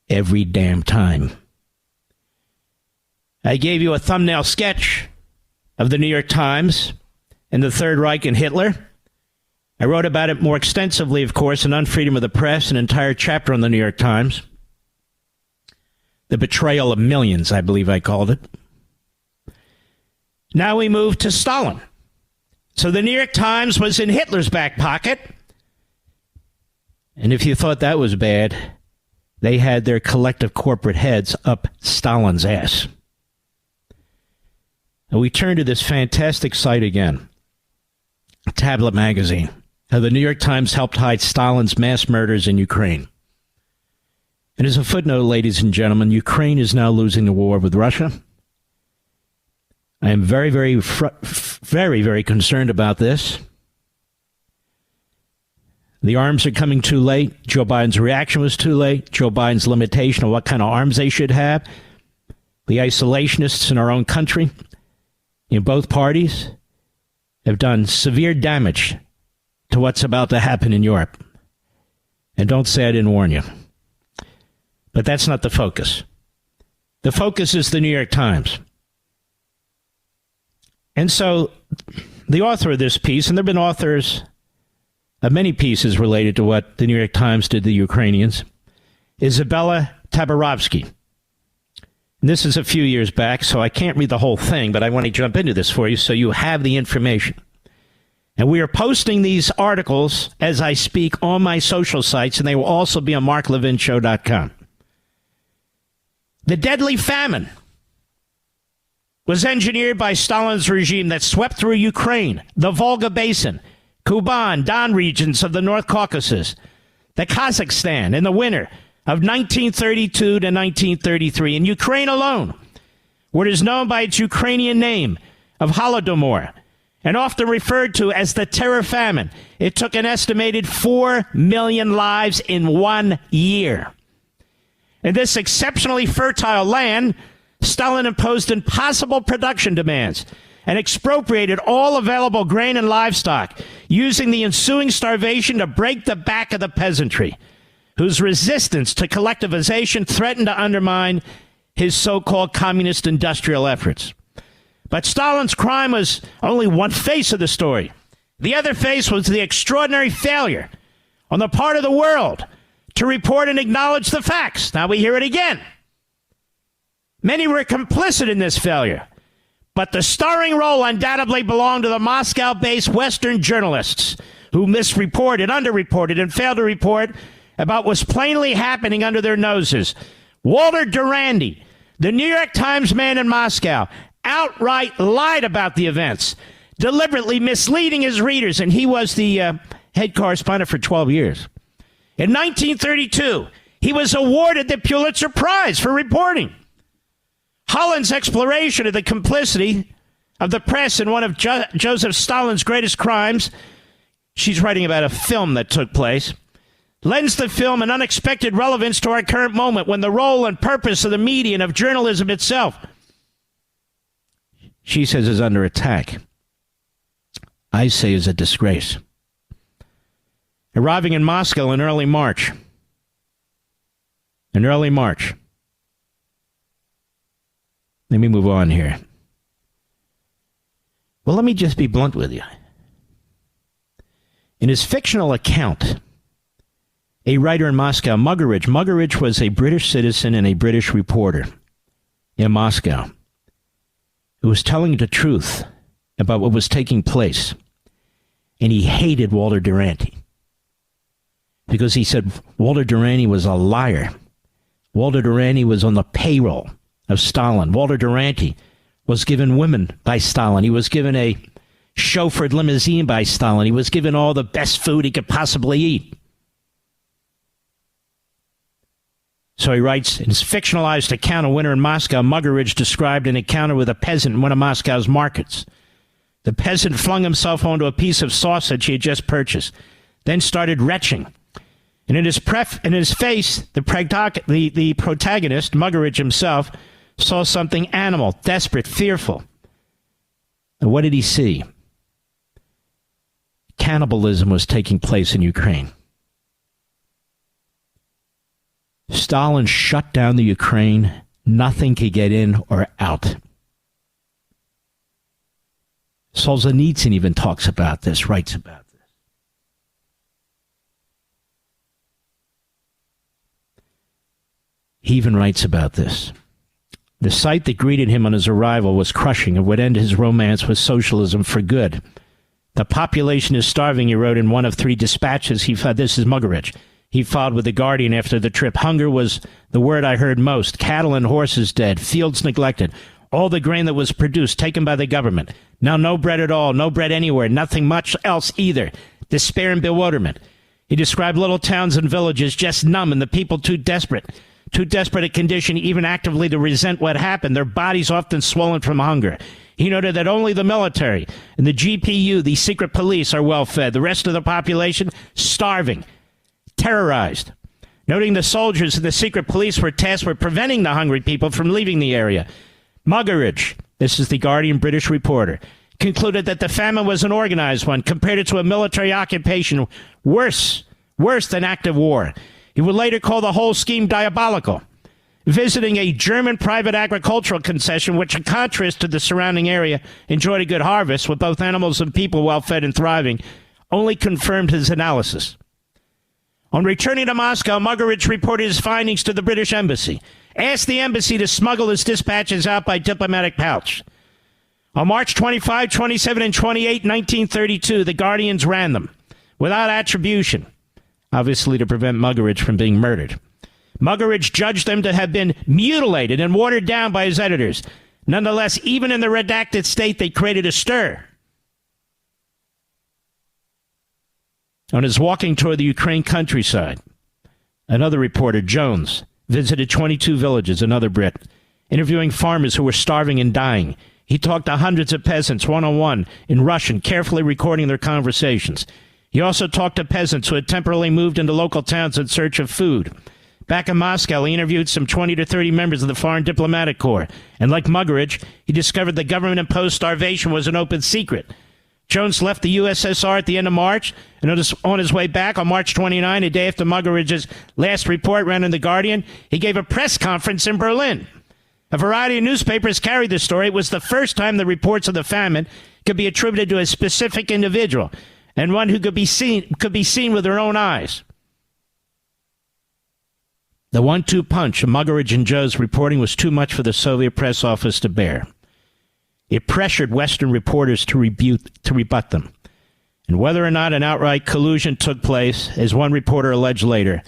every damn time. I gave you a thumbnail sketch of the New York Times and the Third Reich and Hitler. I wrote about it more extensively, of course, in Unfreedom of the Press, an entire chapter on the New York Times. The betrayal of millions, I believe I called it. Now we move to Stalin. So the New York Times was in Hitler's back pocket. And if you thought that was bad, they had their collective corporate heads up Stalin's ass. And we turn to this fantastic site again, Tablet Magazine, how the New York Times helped hide Stalin's mass murders in Ukraine. And as a footnote, ladies and gentlemen, Ukraine is now losing the war with Russia. I am very, very concerned about this. The arms are coming too late. Joe Biden's reaction was too late. Joe Biden's limitation of what kind of arms they should have. The isolationists in our own country, in both parties, have done severe damage to what's about to happen in Europe. And don't say I didn't warn you. But that's not the focus. The focus is the New York Times. And so the author of this piece, and there have been authors of many pieces related to what the New York Times did to the Ukrainians, Isabella Tabarovsky. And this is a few years back, so I can't read the whole thing, but I want to jump into this for you so you have the information. And we are posting these articles as I speak on my social sites, and they will also be on marklevinshow.com. The deadly famine was engineered by Stalin's regime that swept through Ukraine, the Volga Basin, Kuban, Don regions of the North Caucasus, the Kazakhstan in the winter of 1932 to 1933. In Ukraine alone, what is known by its Ukrainian name of Holodomor, and often referred to as the Terror Famine, it took an estimated 4 million lives in 1 year. In this exceptionally fertile land, Stalin imposed impossible production demands and expropriated all available grain and livestock, using the ensuing starvation to break the back of the peasantry, whose resistance to collectivization threatened to undermine his so-called communist industrial efforts. But Stalin's crime was only one face of the story. The other face was the extraordinary failure on the part of the world to report and acknowledge the facts. Now we hear it again. Many were complicit in this failure, but the starring role undoubtedly belonged to the Moscow-based Western journalists who misreported, underreported, and failed to report about what was plainly happening under their noses. Walter Durandi, the New York Times man in Moscow, outright lied about the events, deliberately misleading his readers, and he was the head correspondent for 12 years. In 1932, he was awarded the Pulitzer Prize for reporting. Holland's exploration of the complicity of the press in one of Joseph Stalin's greatest crimes, she's writing about a film that took place, lends the film an unexpected relevance to our current moment when the role and purpose of the media and of journalism itself, she says, is under attack. I say is a disgrace. Arriving in Moscow in early March. Let me move on here. Well, let me just be blunt with you. In his fictional account, a writer in Moscow, Muggeridge was a British citizen and a British reporter in Moscow who was telling the truth about what was taking place. And he hated Walter Durandi because he said Walter Durandi was a liar. Walter Durandi was on the payroll of Stalin. Walter Durandi was given women by Stalin. He was given a chauffeured limousine by Stalin. He was given all the best food he could possibly eat. So he writes, in his fictionalized account of winter in Moscow, Muggeridge described an encounter with a peasant in one of Moscow's markets. The peasant flung himself onto a piece of sausage he had just purchased, then started retching. And in his face, the protagonist, Muggeridge himself, saw something animal, desperate, fearful. And what did he see? Cannibalism was taking place in Ukraine. Stalin shut down the Ukraine Nothing could get in or out. Solzhenitsyn even talks about this, writes about this. He even writes about this. The sight that greeted him on his arrival was crushing and would end his romance with socialism for good. The population is starving, he wrote in one of 3 dispatches. This is Muggeridge. He filed with The Guardian after the trip. Hunger was the word I heard most. Cattle and horses dead, fields neglected. All the grain that was produced taken by the government. Now no bread at all, no bread anywhere, nothing much else either. Despair and bewilderment. He described little towns and villages just numb and the people too desperate a condition even actively to resent what happened, their bodies often swollen from hunger. He noted that only the military and the GPU, the secret police, are well fed. The rest of the population, starving, terrorized. Noting the soldiers and the secret police were tasked with preventing the hungry people from leaving the area. Muggeridge, this is the Guardian British reporter, concluded that the famine was an organized one, compared it to a military occupation worse than active war. He would later call the whole scheme diabolical. Visiting a German private agricultural concession, which in contrast to the surrounding area enjoyed a good harvest with both animals and people well fed and thriving, only confirmed his analysis. On returning to Moscow, Muggeridge reported his findings to the British embassy, asked the embassy to smuggle his dispatches out by diplomatic pouch. On March 25, 27, and 28, 1932, the Guardians ran them without attribution, obviously to prevent Muggeridge from being murdered. Muggeridge judged them to have been mutilated and watered down by his editors. Nonetheless, even in the redacted state, they created a stir. On his walking toward the Ukraine countryside, another reporter, Jones, visited 22 villages, another Brit, interviewing farmers who were starving and dying. He talked to hundreds of peasants one-on-one in Russian, carefully recording their conversations. He also talked to peasants who had temporarily moved into local towns in search of food. Back in Moscow, he interviewed some 20 to 30 members of the Foreign Diplomatic Corps, and like Muggeridge, he discovered the government-imposed starvation was an open secret. Jones left the USSR at the end of March, and on his way back on March 29, a day after Muggeridge's last report ran in The Guardian, he gave a press conference in Berlin. A variety of newspapers carried the story. It was the first time the reports of the famine could be attributed to a specific individual, and one who could be seen with their own eyes. The 1-2 punch of Muggeridge and Joe's reporting was too much for the Soviet press office to bear. It pressured Western reporters to rebut them. And whether or not an outright collusion took place, as one reporter alleged later,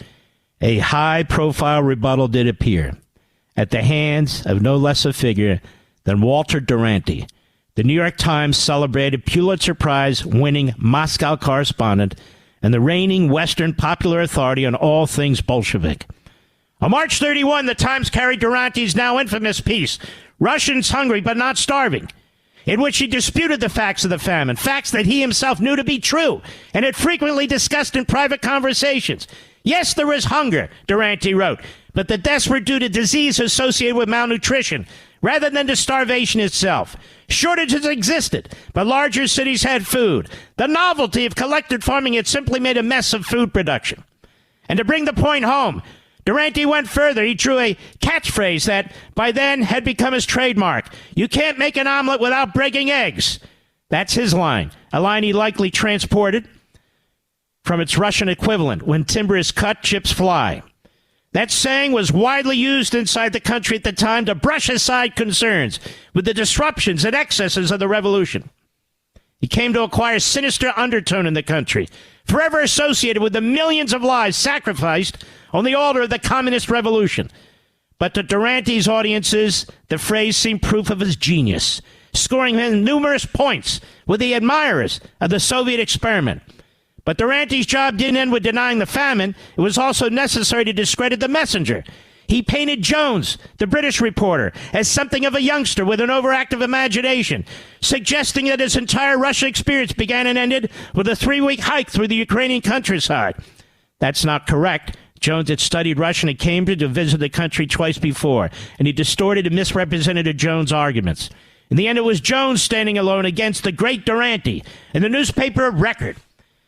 a high-profile rebuttal did appear at the hands of no less a figure than Walter Duranty, the New York Times celebrated Pulitzer Prize-winning Moscow correspondent and the reigning Western popular authority on all things Bolshevik. On March 31, the Times carried Duranty's now infamous piece, Russians Hungry But Not Starving, in which he disputed the facts of the famine, facts that he himself knew to be true and had frequently discussed in private conversations. Yes, there is hunger, Duranty wrote, but the deaths were due to disease associated with malnutrition rather than to starvation itself. Shortages existed, but larger cities had food. The novelty of collective farming had simply made a mess of food production. And to bring the point home, Duranty went further. He drew a catchphrase that by then had become his trademark. You can't make an omelet without breaking eggs. That's his line, a line he likely transported from its Russian equivalent. When timber is cut, chips fly. That saying was widely used inside the country at the time to brush aside concerns with the disruptions and excesses of the revolution. He came to acquire sinister undertone in the country, forever associated with the millions of lives sacrificed on the altar of the communist revolution. But to Duranty's audiences, the phrase seemed proof of his genius, scoring him numerous points with the admirers of the Soviet experiment. But Duranty's job didn't end with denying the famine. It was also necessary to discredit the messenger. He painted Jones, the British reporter, as something of a youngster with an overactive imagination, suggesting that his entire Russia experience began and ended with a 3-week hike through the Ukrainian countryside. That's not correct. Jones had studied Russian at Cambridge and visited the country twice before, and he distorted and misrepresented Jones' arguments. In the end, it was Jones standing alone against the great Duranty and the newspaper of record.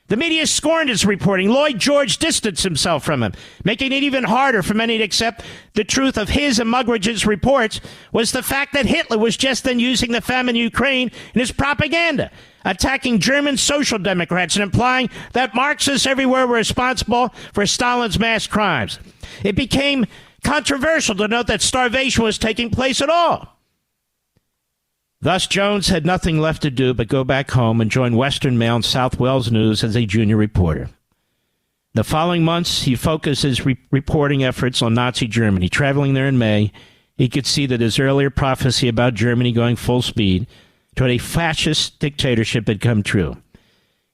The media scorned his reporting. Lloyd George distanced himself from him, making it even harder for many to accept the truth of his and Muggeridge's reports was the fact that Hitler was just then using the famine in Ukraine in his propaganda, attacking German social democrats and implying that Marxists everywhere were responsible for Stalin's mass crimes. It became controversial to note that starvation was taking place at all. Thus, Jones had nothing left to do but go back home and join Western Mail and South Wales News as a junior reporter. The following months, he focused his reporting efforts on Nazi Germany. Traveling there in May, he could see that his earlier prophecy about Germany going full speed toward a fascist dictatorship had come true.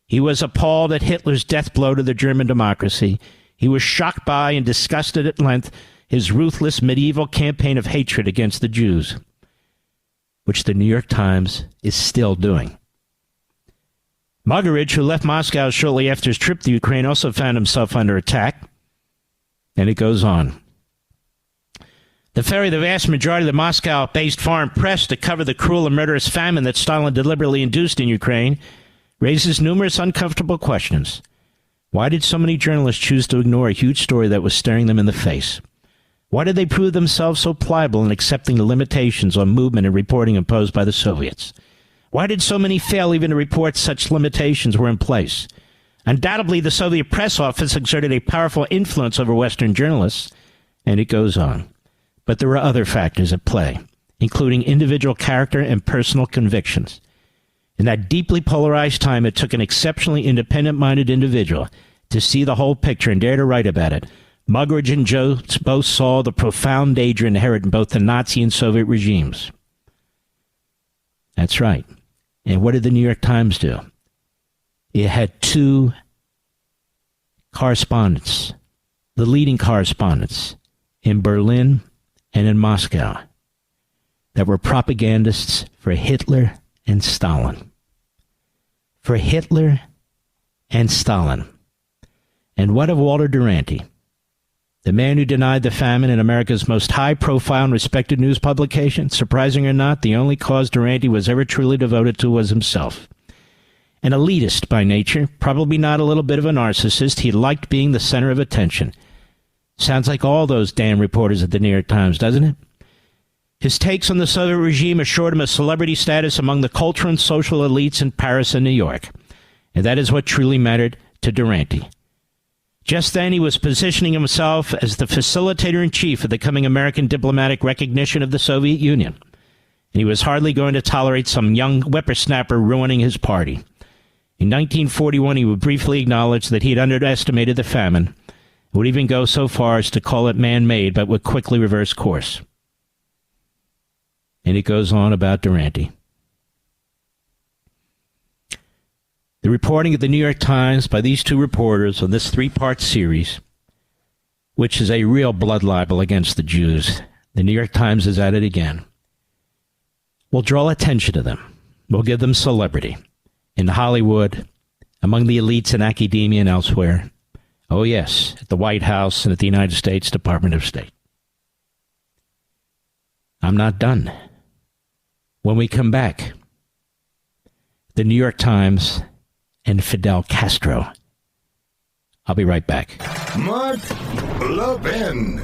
He was appalled at Hitler's death blow to the German democracy. He was shocked by and disgusted at length his ruthless medieval campaign of hatred against the Jews, which the New York Times is still doing. Muggeridge, who left Moscow shortly after his trip to Ukraine, also found himself under attack. And it goes on. The vast majority of the Moscow-based foreign press to cover the cruel and murderous famine that Stalin deliberately induced in Ukraine raises numerous uncomfortable questions. Why did so many journalists choose to ignore a huge story that was staring them in the face? Why did they prove themselves so pliable in accepting the limitations on movement and reporting imposed by the Soviets? Why did so many fail even to report such limitations were in place? Undoubtedly, the Soviet press office exerted a powerful influence over Western journalists, and it goes on. But there were other factors at play, including individual character and personal convictions. In that deeply polarized time, it took an exceptionally independent-minded individual to see the whole picture and dare to write about it. Muggeridge and Jones both saw the profound danger inherent in both the Nazi and Soviet regimes. That's right. And what did the New York Times do? It had two correspondents, the leading correspondents in Berlin and in Moscow, that were propagandists for Hitler and Stalin. For Hitler and Stalin. And what of Walter Duranty, the man who denied the famine in America's most high-profile and respected news publication? Surprising or not, the only cause Duranty was ever truly devoted to was himself. An elitist by nature, probably not a little bit of a narcissist, he liked being the center of attention. Sounds like all those damn reporters at the New York Times, doesn't it? His takes on the Soviet regime assured him a celebrity status among the cultural and social elites in Paris and New York. And that is what truly mattered to Duranty. Just then, he was positioning himself as the facilitator-in-chief of the coming American diplomatic recognition of the Soviet Union. And he was hardly going to tolerate some young whippersnapper ruining his party. In 1941, he would briefly acknowledge that he had underestimated the famine, would even go so far as to call it man-made, but would quickly reverse course. And it goes on about Duranty. The reporting of the New York Times by these two reporters on this three-part series, which is a real blood libel against the Jews, the New York Times is at it again, will draw attention to them, will give them celebrity in Hollywood, among the elites in academia and elsewhere. Oh yes, at the White House and at the United States Department of State. I'm not done. When we come back, the New York Times and Fidel Castro. I'll be right back. Mark Levin.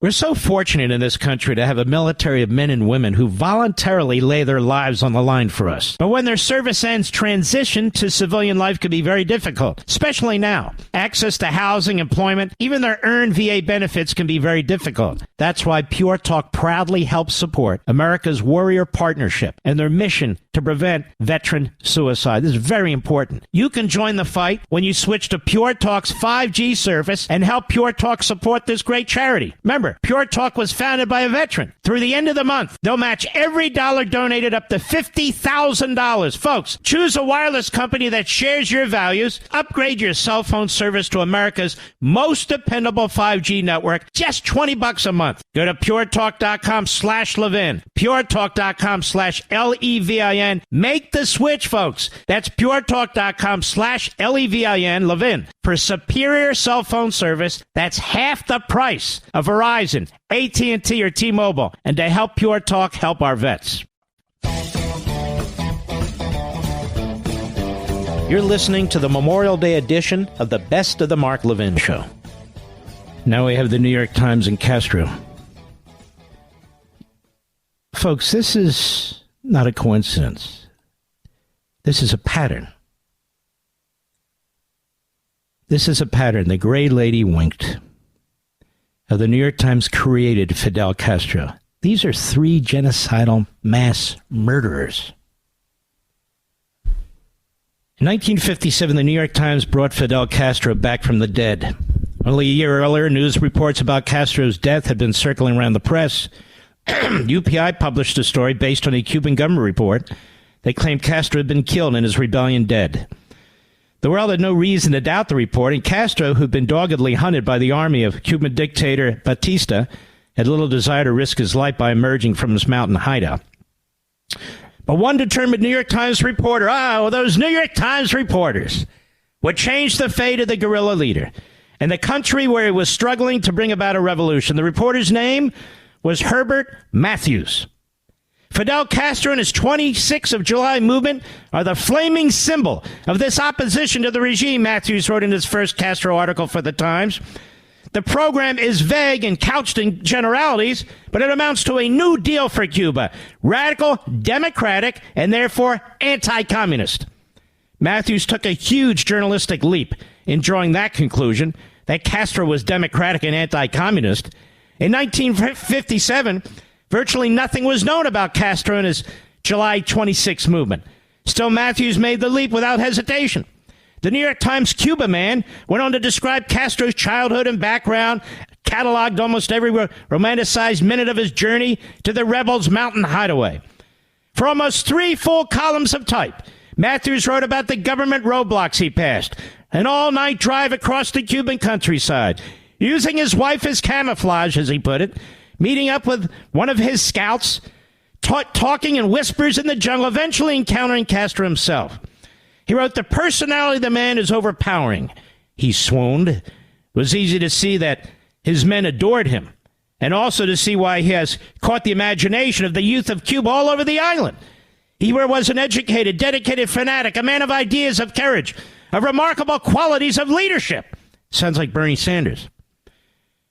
We're so fortunate in this country to have a military of men and women who voluntarily lay their lives on the line for us. But when their service ends, transition to civilian life can be very difficult, especially now. Access to housing, employment, even their earned VA benefits can be very difficult. That's why Pure Talk proudly helps support America's Warrior Partnership and their mission to prevent veteran suicide. This is very important. You can join the fight when you switch to Pure Talk's 5G service and help Pure Talk support this great charity. Remember, Pure Talk was founded by a veteran. Through the end of the month, they'll match every dollar donated up to $50,000. Folks, choose a wireless company that shares your values. Upgrade your cell phone service to America's most dependable 5G network. Just $20 a month. Go to puretalk.com/Levin. puretalk.com/LEVIN. Make the switch, folks. That's puretalk.com/LEVIN, Levin, for superior cell phone service that's half the price of Verizon, AT&T, or T-Mobile, and to help Pure Talk help our vets. You're listening to the Memorial Day edition of the Best of the Mark Levin Show. Now we have the New York Times and Castro. Folks, this is not a coincidence. This is a pattern. This is a pattern. The gray lady winked. How the New York Times created Fidel Castro. These are 3 genocidal mass murderers. In 1957, the New York Times brought Fidel Castro back from the dead. Only a year earlier, news reports about Castro's death had been circling around the press. UPI published a story based on a Cuban government report that claimed Castro had been killed and his rebellion dead. The world had no reason to doubt the report, and Castro, who'd been doggedly hunted by the army of Cuban dictator Batista, had little desire to risk his life by emerging from his mountain hideout. But one determined New York Times reporter, those New York Times reporters, would change the fate of the guerrilla leader and the country where he was struggling to bring about a revolution. The reporter's name was Herbert Matthews. Fidel Castro and his 26th of July movement are the flaming symbol of this opposition to the regime, Matthews wrote in his first Castro article for the Times. The program is vague and couched in generalities, but it amounts to a new deal for Cuba, radical, democratic, and therefore anti-communist. Matthews took a huge journalistic leap in drawing that conclusion, that Castro was democratic and anti-communist. In 1957, virtually nothing was known about Castro and his July 26 movement. Still, Matthews made the leap without hesitation. The New York Times Cuba man went on to describe Castro's childhood and background, cataloged almost every romanticized minute of his journey to the rebels' mountain hideaway. For almost 3 full columns of type, Matthews wrote about the government roadblocks he passed, an all-night drive across the Cuban countryside, using his wife as camouflage, as he put it, meeting up with one of his scouts, talking in whispers in the jungle, eventually encountering Castro himself. He wrote, the personality of the man is overpowering. He swooned. It was easy to see that his men adored him, and also to see why he has caught the imagination of the youth of Cuba all over the island. He was an educated, dedicated fanatic, a man of ideas, of courage, of remarkable qualities of leadership. Sounds like Bernie Sanders.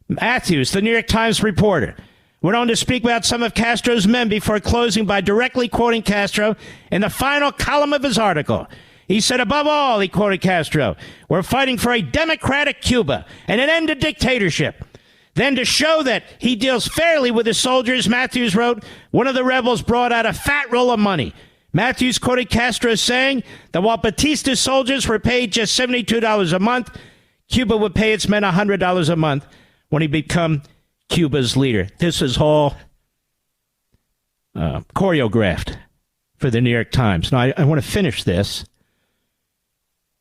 Matthews, the New York Times reporter, went on to speak about some of Castro's men before closing by directly quoting Castro in the final column of his article. He said, above all, he quoted Castro, we're fighting for a democratic Cuba and an end to dictatorship. Then, to show that he deals fairly with his soldiers, Matthews wrote, one of the rebels brought out a fat roll of money. Matthews quoted Castro saying that while Batista's soldiers were paid just $72 a month, Cuba would pay its men $100 a month when he become Cuba's leader. This is all choreographed for the New York Times. Now, I want to finish this,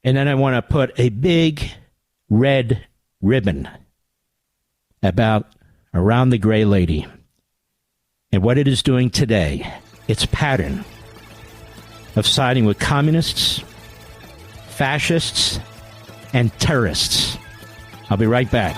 and then I want to put a big red ribbon around the gray lady and what it is doing today, its pattern of siding with communists, fascists, and terrorists. I'll be right back.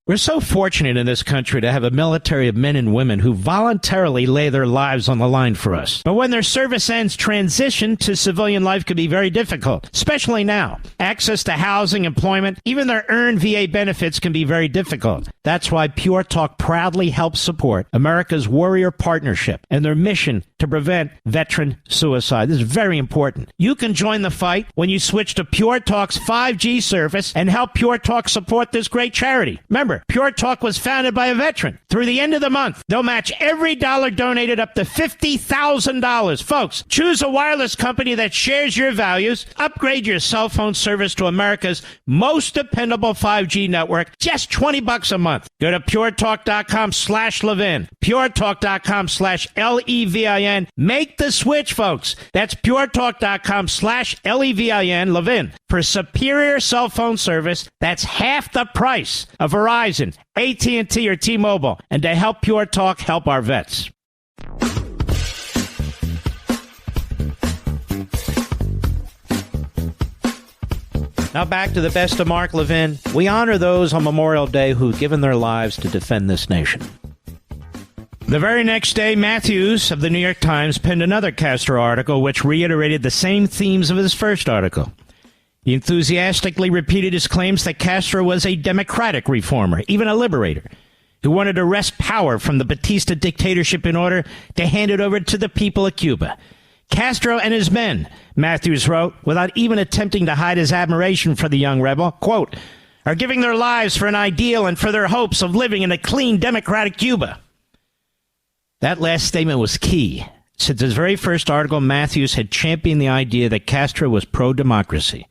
We're so fortunate in this country to have a military of men and women who voluntarily lay their lives on the line for us. But when their service ends, transition to civilian life can be very difficult, especially now. Access to housing, employment, even their earned VA benefits can be very difficult. That's why Pure Talk proudly helps support America's Warrior Partnership and their mission to prevent veteran suicide. This is very important. You can join the fight when you switch to Pure Talk's 5G service and help Pure Talk support this great charity. Remember, Pure Talk was founded by a veteran. Through the end of the month, they'll match every dollar donated up to $50,000. Folks, choose a wireless company that shares your values. Upgrade your cell phone service to America's most dependable 5G network. Just $20 a month. Go to puretalk.com/Levin. puretalk.com/LEVIN. Make the switch, folks. That's puretalk.com/LEVIN. Levin. For superior cell phone service that's half the price of Verizon, AT&T, or T-Mobile, and to help Pure Talk help our vets. Now back to the best of Mark Levin. We honor those on Memorial Day who've given their lives to defend this nation. The very next day, Matthews of the New York Times penned another Castro article which reiterated the same themes of his first article. He enthusiastically repeated his claims that Castro was a democratic reformer, even a liberator, who wanted to wrest power from the Batista dictatorship in order to hand it over to the people of Cuba. Castro and his men, Matthews wrote, without even attempting to hide his admiration for the young rebel, quote, are giving their lives for an ideal and for their hopes of living in a clean, democratic Cuba. That last statement was key. Since his very first article, Matthews had championed the idea that Castro was pro-democracy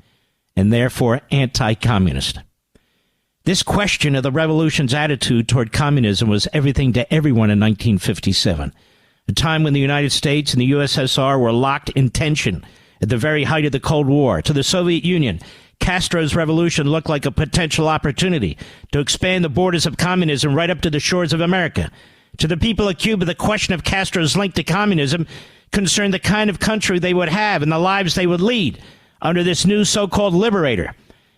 and therefore anti-communist. This question of the revolution's attitude toward communism was everything to everyone in 1957, a time when the United States and the USSR were locked in tension at the very height of the Cold War. To the Soviet Union, Castro's revolution looked like a potential opportunity to expand the borders of communism right up to the shores of America. To the people of Cuba, the question of Castro's link to communism concerned the kind of country they would have and the lives they would lead under this new so-called liberator.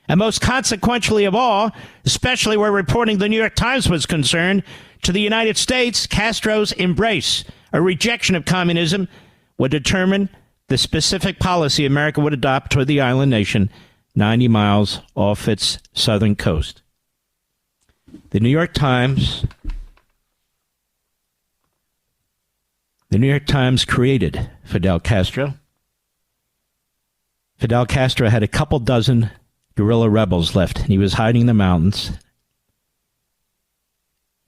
And most consequentially of all, especially where reporting the New York Times was concerned, to the United States, Castro's embrace, a rejection of communism, would determine the specific policy America would adopt toward the island nation 90 miles off its southern coast. The New York Times created Fidel Castro. Fidel Castro had a couple dozen guerrilla rebels left, and he was hiding in the mountains.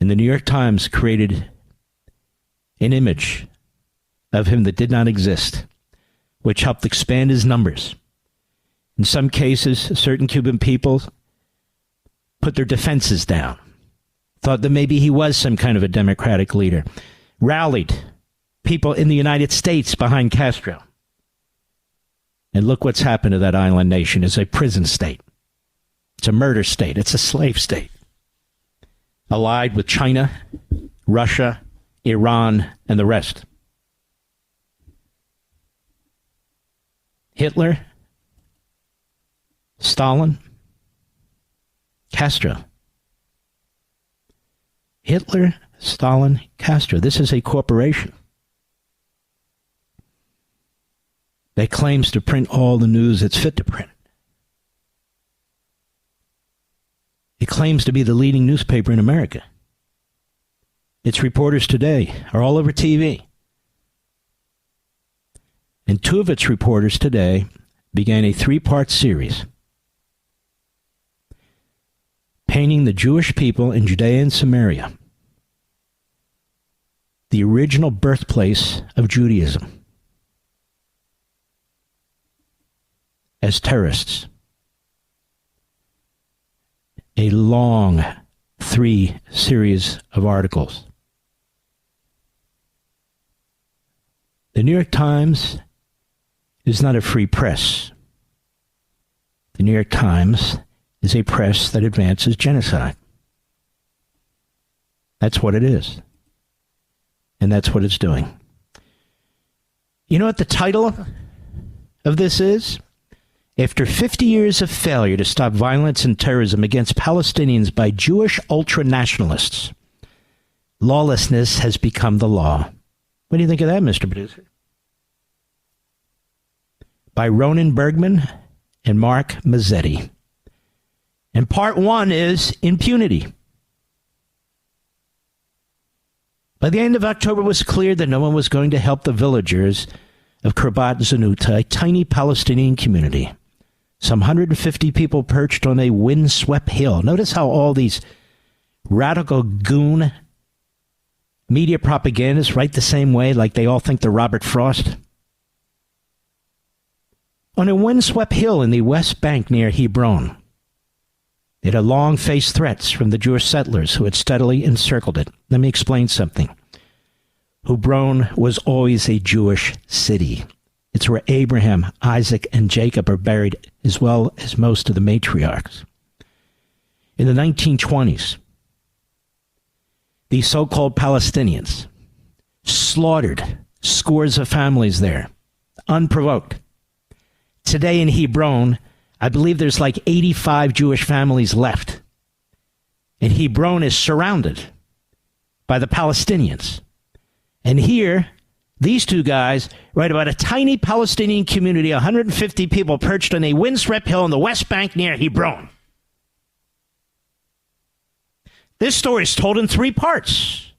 And the New York Times created an image of him that did not exist, which helped expand his numbers. In some cases, certain Cuban people put their defenses down, thought that maybe he was some kind of a democratic leader, rallied people in the United States behind Castro. And look what's happened to that island nation. It's a prison state. It's a murder state. It's a slave state. Allied with China, Russia, Iran, and the rest. Hitler, Stalin, Castro. Hitler, Stalin, Castro. This is a corporation that claims to print all the news it's fit to print. It claims to be the leading newspaper in America. Its reporters today are all over TV. And two of its reporters today began a 3-part series painting the Jewish people in Judea and Samaria, the original birthplace of Judaism, as terrorists. A long 3 series of articles. The New York Times is not a free press. The New York Times is a press that advances genocide. That's what it is. And that's what it's doing. You know what the title of this is? After 50 years of failure to stop violence and terrorism against Palestinians by Jewish ultranationalists, lawlessness has become the law. What do you think of that, Mr. Producer? By Ronan Bergman and Mark Mazzetti. And part 1 is impunity. By the end of October, it was clear that no one was going to help the villagers of Khirbat Zanuta, a tiny Palestinian community. Some 150 people perched on a windswept hill. Notice how all these radical goon media propagandists write the same way, like they all think they're Robert Frost. On a windswept hill in the West Bank near Hebron, it had long faced threats from the Jewish settlers who had steadily encircled it. Let me explain something. Hebron was always a Jewish city. It's where Abraham, Isaac, and Jacob are buried, as well as most of the matriarchs. In the 1920s, the so-called Palestinians slaughtered scores of families there, unprovoked. Today in Hebron, I believe there's like 85 Jewish families left. And Hebron is surrounded by the Palestinians. And here, these two guys write about a tiny Palestinian community, 150 people perched on a windswept hill in the West Bank near Hebron. This story is told in 3 parts,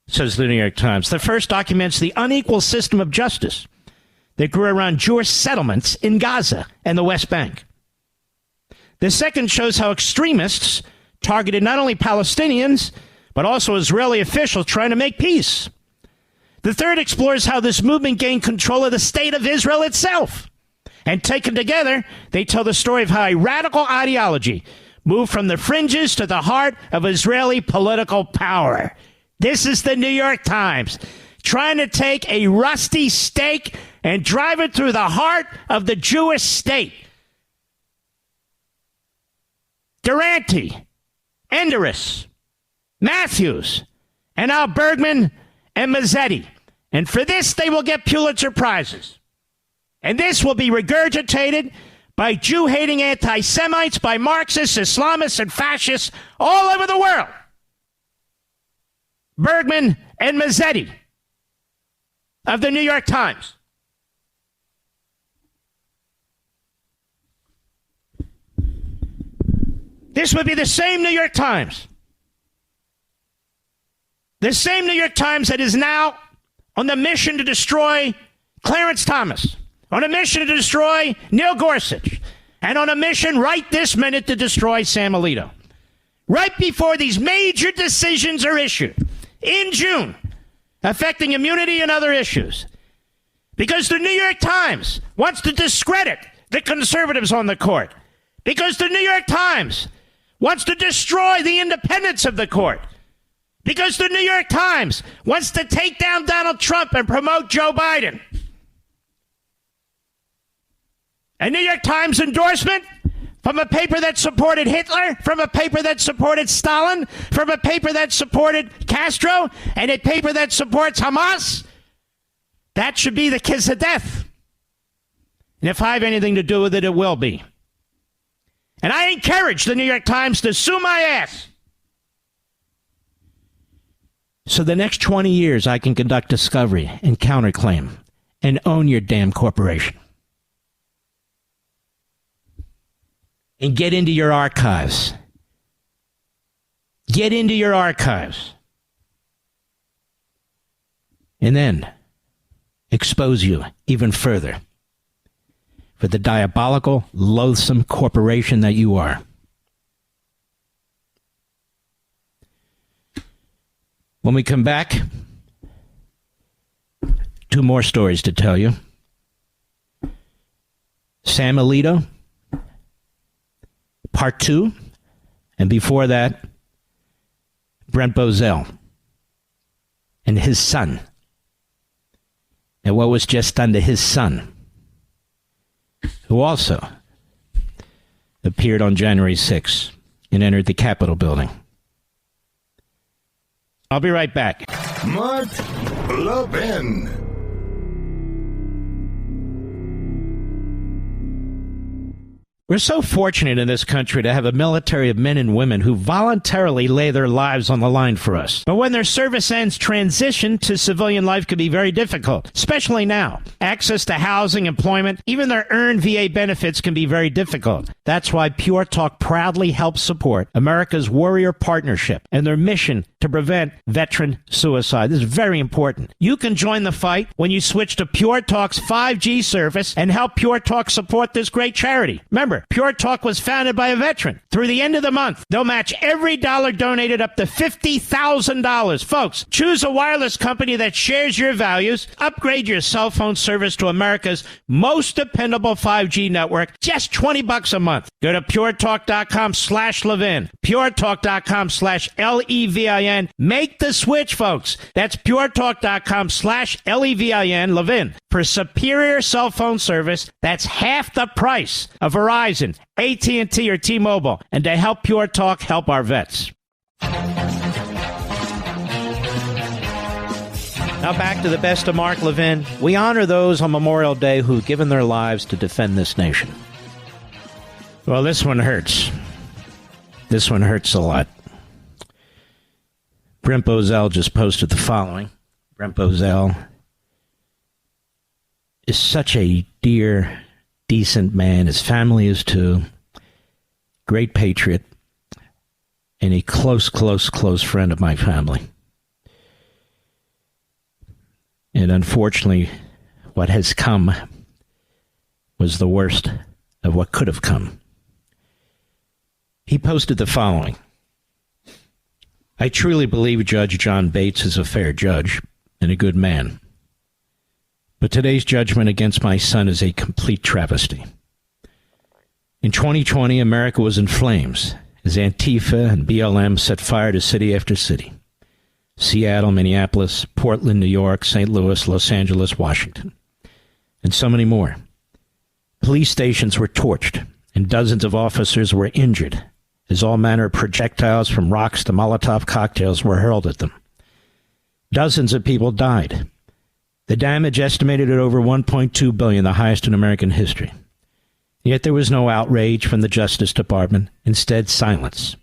says the New York Times. The first documents the unequal system of justice that grew around Jewish settlements in Gaza and the West Bank. The second shows how extremists targeted not only Palestinians, but also Israeli officials trying to make peace. The third explores how this movement gained control of the state of Israel itself. And taken together, they tell the story of how a radical ideology moved from the fringes to the heart of Israeli political power. This is the New York Times, trying to take a rusty stake and drive it through the heart of the Jewish state. Durante, Enderis, Matthews, and now Bergman and Mazzetti. And for this, they will get Pulitzer Prizes. And this will be regurgitated by Jew-hating anti-Semites, by Marxists, Islamists, and fascists all over the world. Bergman and Mazzetti of the New York Times. This would be the same New York Times. The same New York Times that is now on the mission to destroy Clarence Thomas, on a mission to destroy Neil Gorsuch, and on a mission right this minute to destroy Sam Alito. Right before these major decisions are issued in June, affecting immunity and other issues. Because the New York Times wants to discredit the conservatives on the court. Because the New York Times wants to destroy the independence of the court. Because the New York Times wants to take down Donald Trump and promote Joe Biden. A New York Times endorsement from a paper that supported Hitler, from a paper that supported Stalin, from a paper that supported Castro, and a paper that supports Hamas. That should be the kiss of death. And if I have anything to do with it, it will be. And I encourage the New York Times to sue my ass. So the next 20 years, I can conduct discovery and counterclaim and own your damn corporation. And get into your archives. Get into your archives. And then expose you even further for the diabolical, loathsome corporation that you are. When we come back, 2 more stories to tell you. Sam Alito, Part 2, and before that, Brent Bozell and his son, and what was just done to his son, who also appeared on January 6th and entered the Capitol building. I'll be right back. Mark Levin. We're so fortunate in this country to have a military of men and women who voluntarily lay their lives on the line for us. But when their service ends, transition to civilian life can be very difficult, especially now. Access to housing, employment, even their earned VA benefits can be very difficult. That's why Pure Talk proudly helps support America's Warrior Partnership and their mission to prevent veteran suicide. This is very important. You can join the fight when you switch to Pure Talk's 5G service and help Pure Talk support this great charity. Remember, Pure Talk was founded by a veteran. Through the end of the month, they'll match every dollar donated up to $50,000. Folks, choose a wireless company that shares your values. Upgrade your cell phone service to America's most dependable 5G network. Just $20 a month. Go to puretalk.com/Levin. puretalk.com/LEVIN. Make the switch, folks. That's puretalk.com/LEVIN, Levin, for superior cell phone service that's half the price of Verizon, AT&T, or T-Mobile, and to help Pure Talk help our vets. Now back to the best of Mark Levin. We honor those on Memorial Day who've given their lives to defend this nation. Well, this one hurts. This one hurts a lot. Brent Bozell just posted the following. Brent Bozell is such a dear, decent man. His family is too. Great patriot. And a close friend of my family. And unfortunately, what has come was the worst of what could have come. He posted the following. I truly believe Judge John Bates is a fair judge and a good man. But today's judgment against my son is a complete travesty. In 2020, America was in flames as Antifa and BLM set fire to city after city. Seattle, Minneapolis, Portland, New York, St. Louis, Los Angeles, Washington, and so many more. Police stations were torched, and dozens of officers were injured, as all manner of projectiles from rocks to Molotov cocktails were hurled at them. Dozens of people died. The damage estimated at over $1.2 billion, the highest in American history. Yet there was no outrage from the Justice Department, instead silence.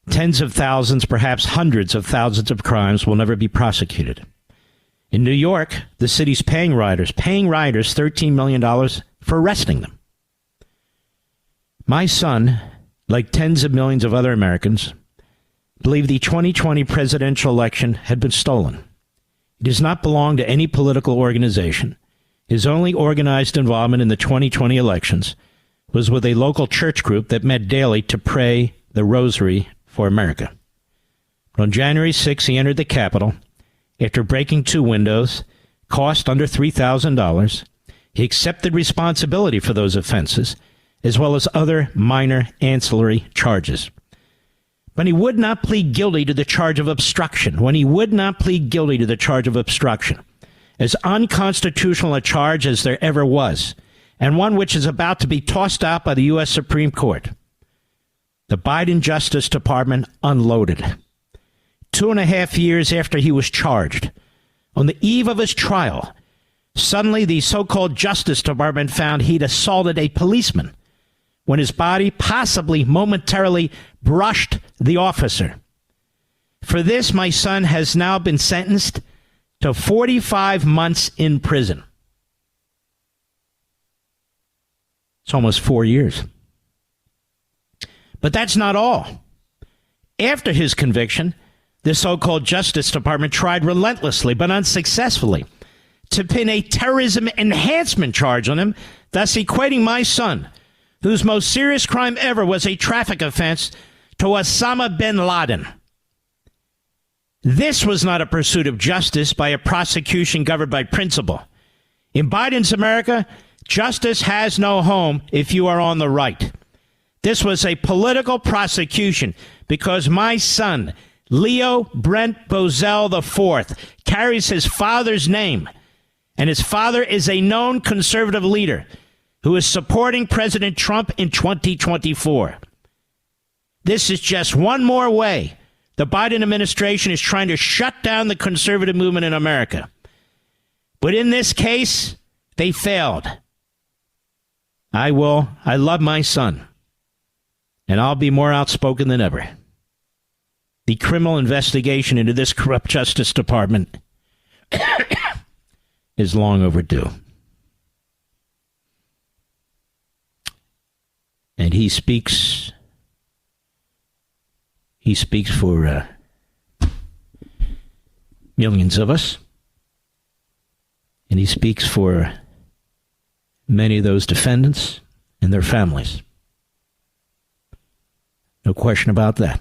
Tens of thousands, perhaps hundreds of thousands of crimes will never be prosecuted. In New York, the city's paying riders $13 million for arresting them. My son, like tens of millions of other Americans, believe the 2020 presidential election had been stolen. He does not belong to any political organization. His only organized involvement in the 2020 elections was with a local church group that met daily to pray the rosary for America. But on January 6, he entered the Capitol. After breaking 2 windows, cost under $3,000, he accepted responsibility for those offenses, as well as other minor ancillary charges. But he would not plead guilty to the charge of obstruction. When he would not plead guilty to the charge of obstruction, as unconstitutional a charge as there ever was, and one which is about to be tossed out by the U.S. Supreme Court, the Biden Justice Department unloaded. 2.5 years after he was charged, on the eve of his trial, suddenly the so-called Justice Department found he'd assaulted a policeman when his body possibly momentarily brushed the officer. For this, my son has now been sentenced to 45 months in prison. It's almost 4 years. But that's not all. After his conviction, the so-called Justice Department tried relentlessly but unsuccessfully to pin a terrorism enhancement charge on him, thus equating my son, whose most serious crime ever was a traffic offense, to Osama bin Laden. This was not a pursuit of justice by a prosecution governed by principle. In Biden's America, justice has no home if you are on the right. This was a political prosecution because my son, Leo Brent Bozell IV, carries his father's name, and his father is a known conservative leader who is supporting President Trump in 2024. This is just one more way the Biden administration is trying to shut down the conservative movement in America. But in this case, they failed. I love my son, and I'll be more outspoken than ever. The criminal investigation into this corrupt Justice Department is long overdue. And he speaks for millions of us. And he speaks for many of those defendants and their families. No question about that.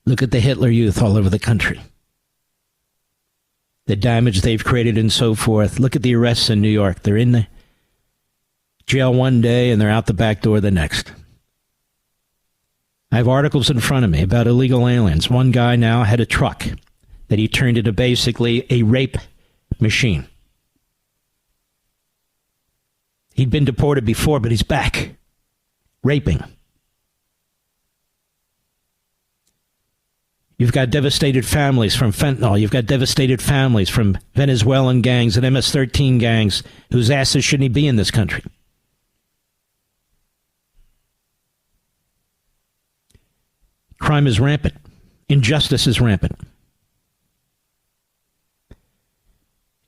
Look at the Hitler Youth all over the country. The damage they've created and so forth. Look at the arrests in New York. They're in the jail one day and they're out the back door the next. I have articles in front of me about illegal aliens. One guy now had a truck that he turned into basically a rape machine. He'd been deported before, but he's back. Raping. You've got devastated families from fentanyl. You've got devastated families from Venezuelan gangs and MS-13 gangs whose asses shouldn't be in this country. Crime is rampant. Injustice is rampant.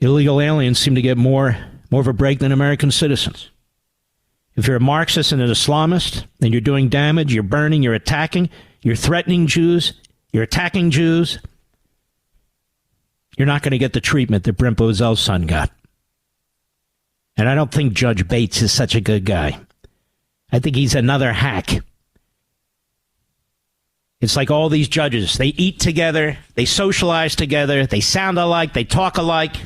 illegal aliens seem to get more of a break than American citizens. If you're a Marxist and an Islamist, and you're doing damage, you're burning, you're attacking, you're threatening Jews, you're attacking Jews, you're not going to get the treatment that Brent Bozell's son got. And I don't think Judge Bates is such a good guy. I think he's another hack. It's like all these judges. They eat together, they socialize together, they sound alike, they talk alike,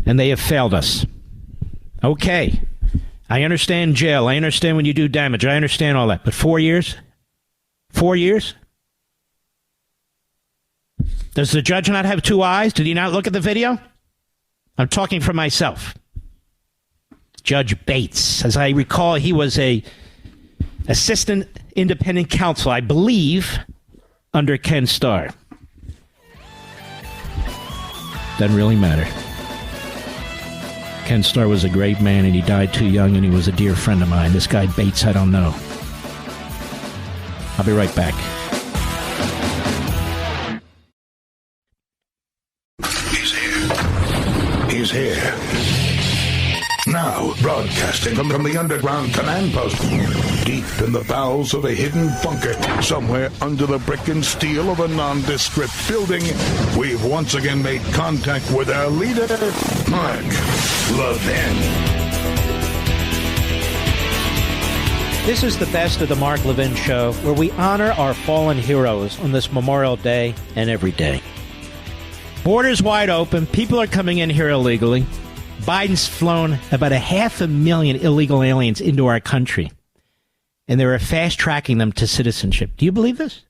and they have failed us. Okay, I understand jail. I understand when you do damage. I understand all that. But 4 years? 4 years? Does the judge not have two eyes? Did he not look at the video? I'm talking for myself. Judge Bates, as I recall, he was a assistant independent counsel, I believe, under Ken Starr. Doesn't really matter. Ken Starr was a great man, and he died too young, and he was a dear friend of mine. This guy Bates, I don't know. I'll be right back. He's here. Now, broadcasting from the underground command post, deep in the bowels of a hidden bunker, somewhere under the brick and steel of a nondescript building, we've once again made contact with our leader, Mark Levin. This is the best of the Mark Levin Show, where we honor our fallen heroes on this Memorial Day and every day. Borders wide open. People are coming in here illegally. Biden's flown about 500,000 illegal aliens into our country, and they're fast-tracking them to citizenship. Do you believe this?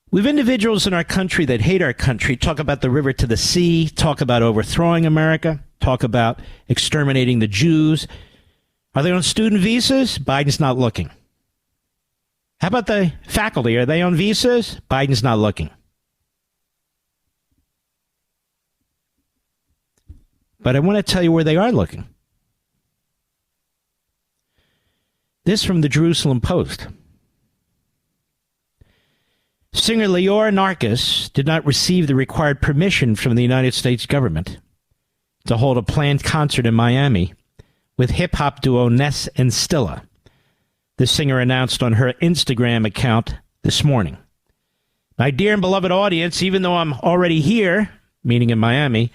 We have individuals in our country that hate our country, talk about the river to the sea, talk about overthrowing America, talk about exterminating the Jews. Are they on student visas? Biden's not looking. How about the faculty? Are they on visas? Biden's not looking. But I want to tell you where they are looking. This from the Jerusalem Post. Singer Leor Narkis did not receive the required permission from the United States government to hold a planned concert in Miami with hip-hop duo Ness and Stilla. The singer announced on her Instagram account this morning. My dear and beloved audience, even though I'm already here, meaning in Miami,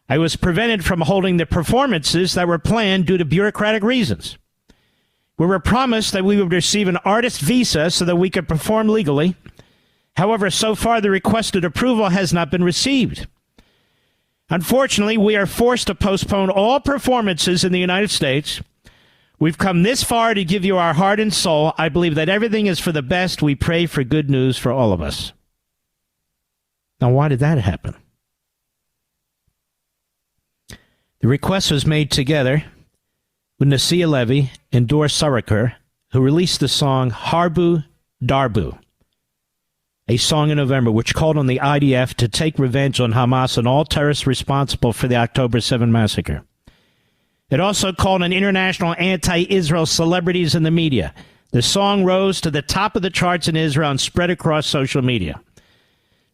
I was prevented from holding the performances that were planned due to bureaucratic reasons. We were promised that we would receive an artist visa so that we could perform legally. However, so far the requested approval has not been received. Unfortunately, we are forced to postpone all performances in the United States. We've come this far to give you our heart and soul. I believe that everything is for the best. We pray for good news for all of us. Now, why did that happen? The request was made together with Nasia Levy and Dor Saraker, who released the song Harbu Darbu, a song in November which called on the IDF to take revenge on Hamas and all terrorists responsible for the October 7 massacre. It also called on international anti-Israel celebrities in the media. The song rose to the top of the charts in Israel and spread across social media.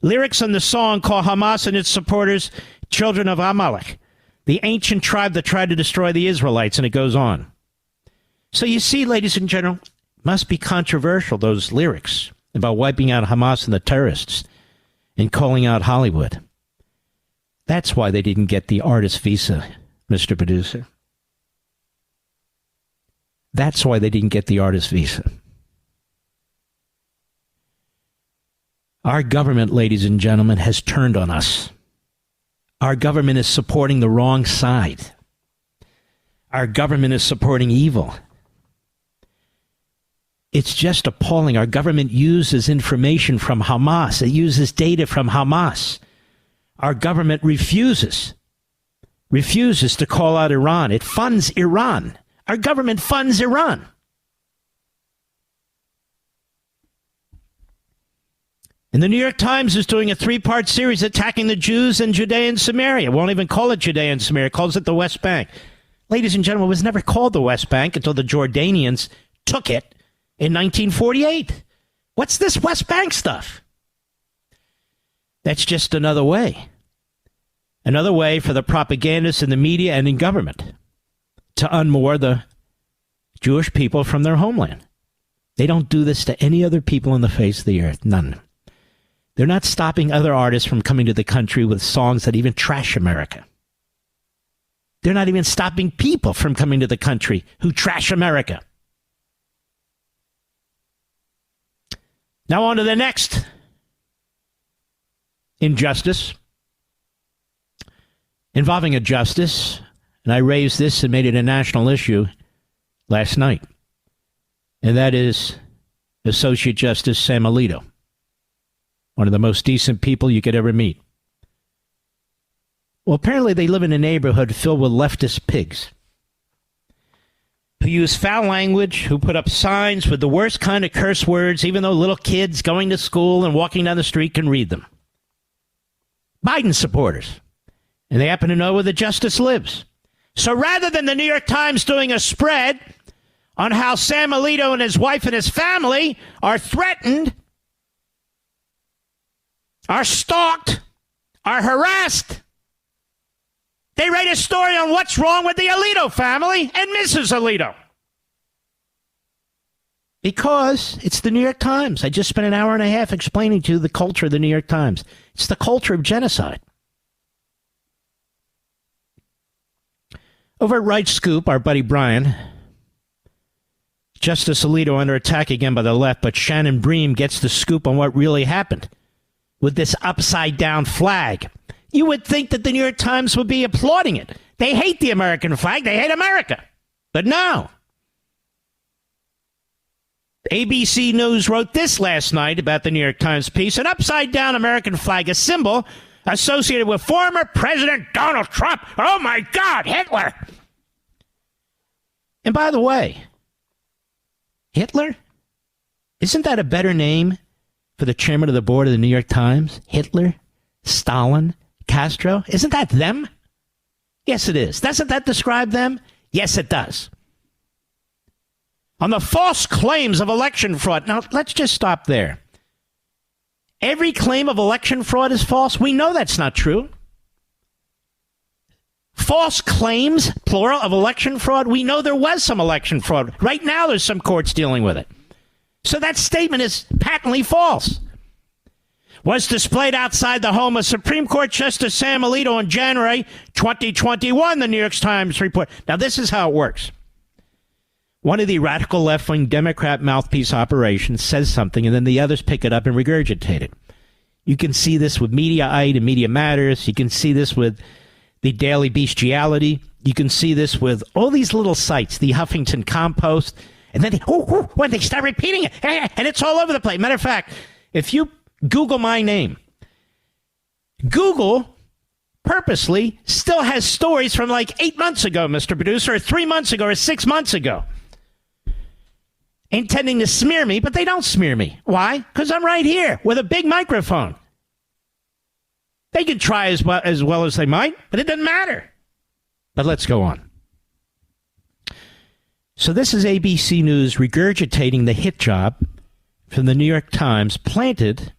Lyrics on the song call Hamas and its supporters children of Amalek, the ancient tribe that tried to destroy the Israelites, and it goes on. So you see, ladies and gentlemen, it must be controversial, those lyrics about wiping out Hamas and the terrorists and calling out Hollywood. That's why they didn't get the artist visa, Mr. Producer. That's why they didn't get the artist visa. Our government, ladies and gentlemen, has turned on us. Our government is supporting the wrong side. Our government is supporting evil. It's just appalling. Our government uses information from Hamas. It uses data from Hamas. Our government refuses to call out Iran. It funds Iran. Our government funds Iran. And the New York Times is doing a 3-part series attacking the Jews in Judea and Samaria. Won't even call it Judea and Samaria. It calls it the West Bank. Ladies and gentlemen, it was never called the West Bank until the Jordanians took it in 1948. What's this West Bank stuff? That's just another way. Another way for the propagandists in the media and in government to unmoor the Jewish people from their homeland. They don't do this to any other people on the face of the earth. None. They're not stopping other artists from coming to the country with songs that even trash America. They're not even stopping people from coming to the country who trash America. Now on to the next injustice involving a justice, and I raised this and made it a national issue last night, and that is Associate Justice Sam Alito, one of the most decent people you could ever meet. Well, apparently they live in a neighborhood filled with leftist pigs who use foul language, who put up signs with the worst kind of curse words, even though little kids going to school and walking down the street can read them. Biden supporters. And they happen to know where the justice lives. So rather than the New York Times doing a spread on how Sam Alito and his wife and his family are threatened, are stalked, are harassed, they write a story on what's wrong with the Alito family and Mrs. Alito. Because it's the New York Times. I just spent an hour and a half explaining to you the culture of the New York Times. It's the culture of genocide. Over at Right Scoop, our buddy Brian, Justice Alito under attack again by the left, but Shannon Bream gets the scoop on what really happened with this upside-down flag. You would think that the New York Times would be applauding it. They hate the American flag. They hate America. But no. ABC News wrote this last night about the New York Times piece. An upside-down American flag, a symbol associated with former President Donald Trump. Oh, my God, Hitler. And by the way, Hitler? Isn't that a better name for the chairman of the board of the New York Times? Hitler? Stalin? Castro? Isn't that them? Yes, it is. Doesn't that describe them? Yes, it does. On the false claims of election fraud. Now, let's just stop there. Every claim of election fraud is false. We know that's not true. False claims, plural, of election fraud. We know there was some election fraud. Right now, there's some courts dealing with it. So that statement is patently false. Was displayed outside the home of Supreme Court Justice Sam Alito in January 2021, the New York Times report. Now, this is how it works. One of the radical left-wing Democrat mouthpiece operations says something, and then the others pick it up and regurgitate it. You can see this with Mediaite and Media Matters. You can see this with the Daily Bestiality. You can see this with all these little sites, the Huffington Compost. And then when they start repeating it, and it's all over the place. Matter of fact, if you Google my name, Google purposely still has stories from like 8 months ago, Mr. Producer, or 3 months ago, or 6 months ago, intending to smear me, but they don't smear me. Why? Because I'm right here with a big microphone. They can try as well as they might, but it doesn't matter. But let's go on. So this is ABC News regurgitating the hit job from the New York Times planted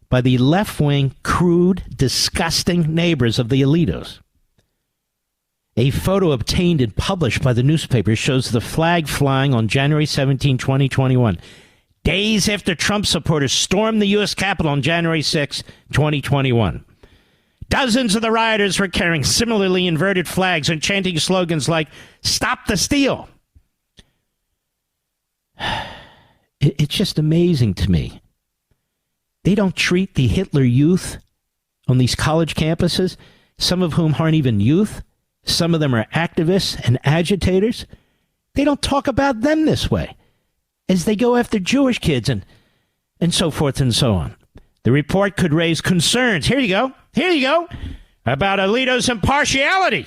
by the left-wing, crude, disgusting neighbors of the Alitos. A photo obtained and published by the newspaper shows the flag flying on January 17, 2021, days after Trump supporters stormed the U.S. Capitol on January 6, 2021. Dozens of the rioters were carrying similarly inverted flags and chanting slogans like, "Stop the steal." It's just amazing to me. They don't treat the Hitler youth on these college campuses, some of whom aren't even youth. Some of them are activists and agitators. They don't talk about them this way as they go after Jewish kids and so forth and so on. The report could raise concerns. Here you go, about Alito's impartiality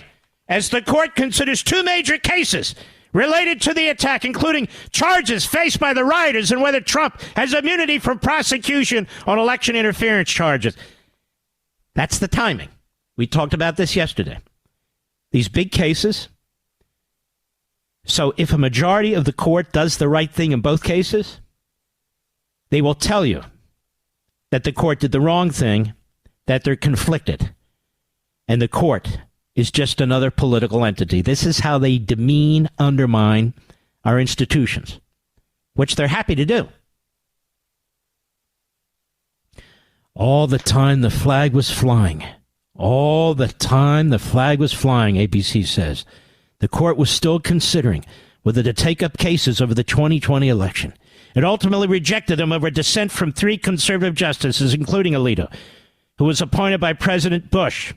as the court considers two major cases related to the attack, including charges faced by the rioters and whether Trump has immunity from prosecution on election interference charges. That's the timing. We talked about this yesterday. These big cases. So if a majority of the court does the right thing in both cases, they will tell you that the court did the wrong thing that they're conflicted. And the court is just another political entity. This is how they demean, undermine our institutions, which they're happy to do. All the time the flag was flying. All the time the flag was flying, ABC says. The court was still considering whether to take up cases over the 2020 election. It ultimately rejected them over dissent from 3 conservative justices, including Alito, who was appointed by President Bush.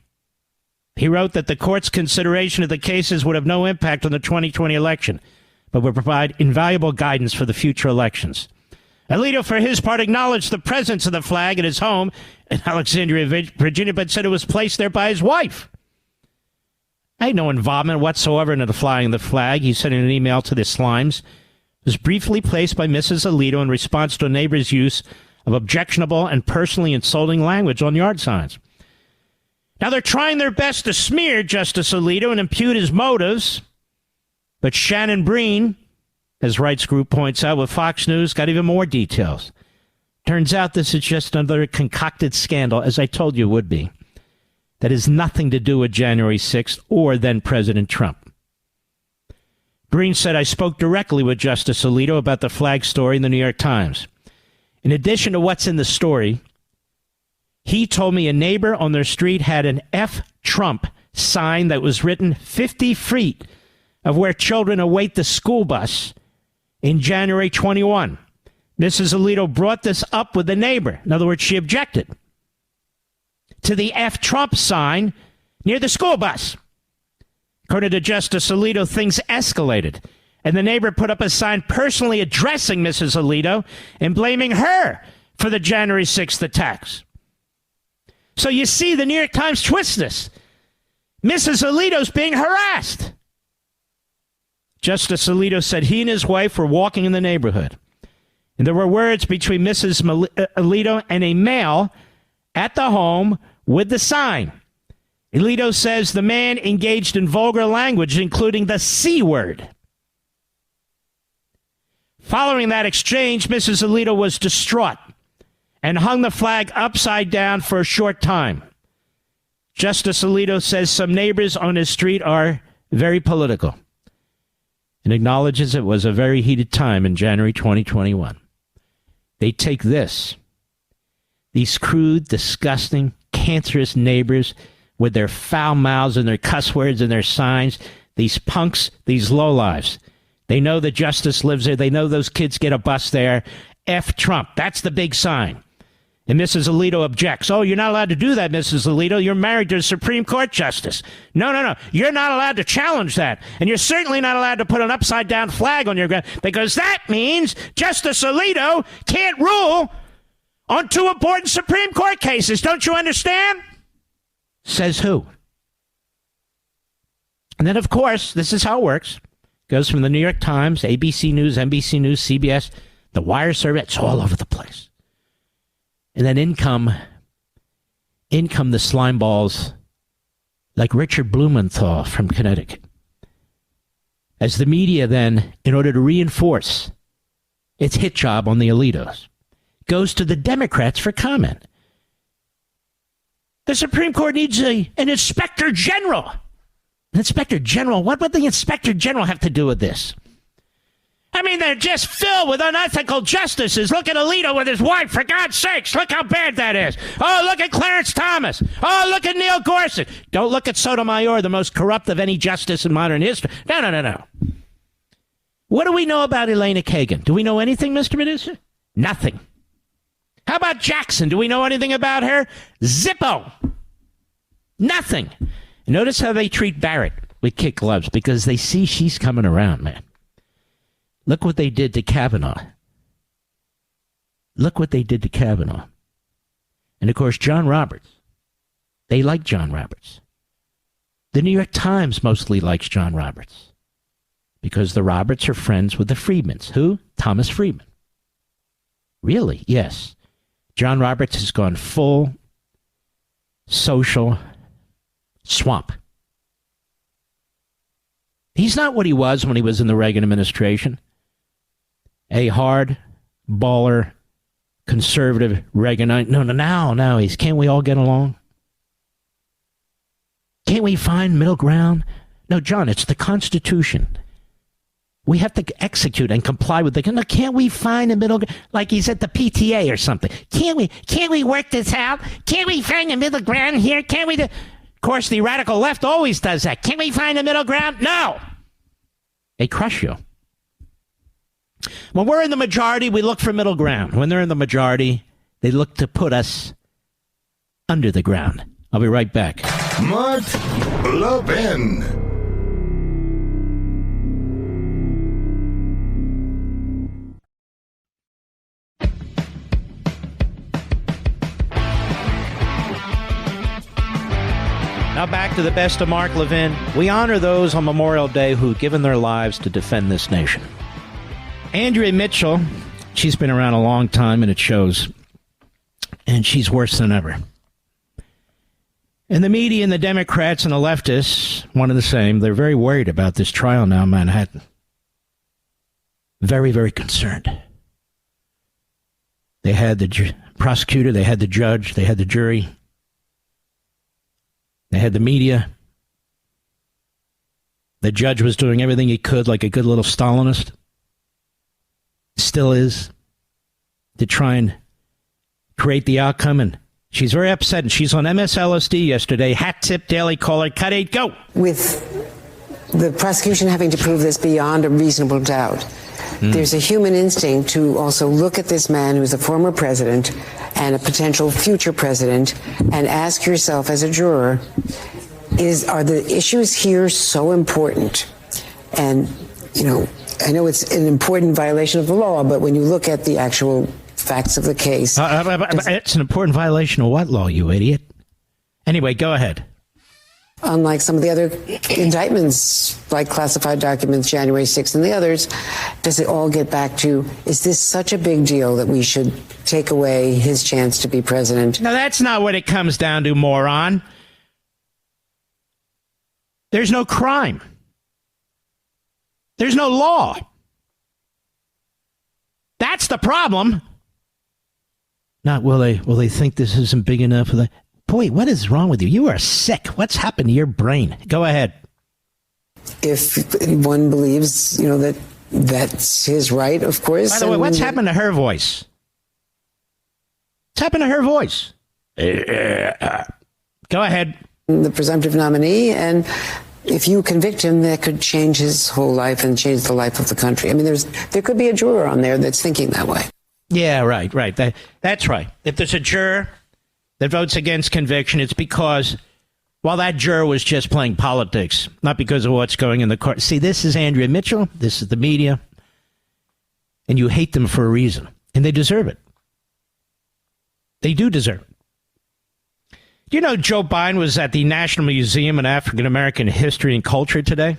He wrote that the court's consideration of the cases would have no impact on the 2020 election, but would provide invaluable guidance for the future elections. Alito, for his part, acknowledged the presence of the flag in his home in Alexandria, Virginia, but said it was placed there by his wife. I had no involvement whatsoever in the flying of the flag, he said in an email to the Slimes. It was briefly placed by Mrs. Alito in response to a neighbor's use of objectionable and personally insulting language on yard signs. Now, they're trying their best to smear Justice Alito and impute his motives, but Shannon Breen, as rights group points out with Fox News, got even more details. Turns out this is just another concocted scandal, as I told you it would be, that has nothing to do with January 6th or then President Trump. Breen said, I spoke directly with Justice Alito about the flag story in the New York Times. In addition to what's in the story, he told me a neighbor on their street had an F Trump sign that was written 50 feet of where children await the school bus in January 21. Mrs. Alito brought this up with the neighbor. In other words, she objected to the F Trump sign near the school bus. According to Justice Alito, things escalated, and the neighbor put up a sign personally addressing Mrs. Alito and blaming her for the January 6th attacks. So you see, the New York Times twists this. Mrs. Alito's being harassed. Justice Alito said he and his wife were walking in the neighborhood, and there were words between Mrs. Alito and a male at the home with the sign. Alito says the man engaged in vulgar language, including the C word. Following that exchange, Mrs. Alito was distraught and hung the flag upside down for a short time. Justice Alito says some neighbors on his street are very political and acknowledges it was a very heated time in January 2021. They take this, these crude, disgusting, cancerous neighbors with their foul mouths and their cuss words and their signs, these punks, these lowlives. They know that justice lives there. They know those kids get a bus there. F Trump. That's the big sign. And Mrs. Alito objects. Oh, you're not allowed to do that, Mrs. Alito. You're married to a Supreme Court justice. No. You're not allowed to challenge that. And you're certainly not allowed to put an upside-down flag on your ground, because that means Justice Alito can't rule on 2 important Supreme Court cases. Don't you understand? Says who? And then, of course, this is how it works. Goes from the New York Times, ABC News, NBC News, CBS, the Wire survey. It's all over the place. And then in come the slime balls like Richard Blumenthal from Connecticut. As the media then, in order to reinforce its hit job on the Alitos, goes to the Democrats for comment. The Supreme Court needs an inspector general. An inspector general? What would the inspector general have to do with this? I mean, they're just filled with unethical justices. Look at Alito with his wife. For God's sakes, look how bad that is. Oh, look at Clarence Thomas. Oh, look at Neil Gorsuch. Don't look at Sotomayor, the most corrupt of any justice in modern history. No. What do we know about Elena Kagan? Do we know anything, Mr. Producer? Nothing. How about Jackson? Do we know anything about her? Zippo. Nothing. Notice how they treat Barrett with kid gloves, because they see she's coming around, man. Look what they did to Kavanaugh. Look what they did to Kavanaugh. And, of course, John Roberts. They like John Roberts. The New York Times mostly likes John Roberts, because the Roberts are friends with the Friedmans. Who? Thomas Friedman. Really? Yes. John Roberts has gone full social swamp. He's not what he was when he was in the Reagan administration. A hard baller conservative Reaganite. No. Can't we all get along? Can't we find middle ground? No, John, it's the Constitution. We have to execute and comply with the... No, can't we find a middle... Like he's at the PTA or something. Can't we work this out? Can't we find a middle ground here? Can't we... Of course, the radical left always does that. Can't we find a middle ground? No! They crush you. When we're in the majority, we look for middle ground. When they're in the majority, they look to put us under the ground. I'll be right back. Mark Levin. Now back to the best of Mark Levin. We honor those on Memorial Day who've given their lives to defend this nation. Andrea Mitchell, she's been around a long time and it shows. And she's worse than ever. And the media and the Democrats and the leftists, one and the same, they're very worried about this trial now in Manhattan. Very, very concerned. They had the prosecutor, they had the judge, they had the jury. They had the media. The judge was doing everything he could like a good little Stalinist. Still is. To try and create the outcome. And she's very upset. And she's on MSLSD yesterday. Hat tip, Daily Caller, cut 8, go. With the prosecution having to prove this beyond a reasonable doubt, there's a human instinct to also look at this man who's a former president and a potential future president and ask yourself as a juror, are the issues here so important? And, I know it's an important violation of the law, but when you look at the actual facts of the case... it's an important violation of what law, you idiot? Anyway, go ahead. Unlike some of the other indictments, like classified documents, January 6th and the others, does it all get back to, is this such a big deal that we should take away his chance to be president? No, that's not what it comes down to, moron. There's no crime. There's no law. That's the problem. Not will they think this isn't big enough for the... Boy, what is wrong with you? You are sick. What's happened to your brain? Go ahead. If one believes, that that's his right, of course. By the way, what's happened to her voice? What's happened to her voice? Go ahead. The presumptive nominee, and if you convict him, that could change his whole life and change the life of the country. I mean, there could be a juror on there that's thinking that way. Yeah, right. That's right. If there's a juror that votes against conviction, it's because, that juror was just playing politics, not because of what's going in the court. See, this is Andrea Mitchell. This is the media. And you hate them for a reason. And they deserve it. They do deserve it. Do you know Joe Biden was at the National Museum of African American History and Culture today?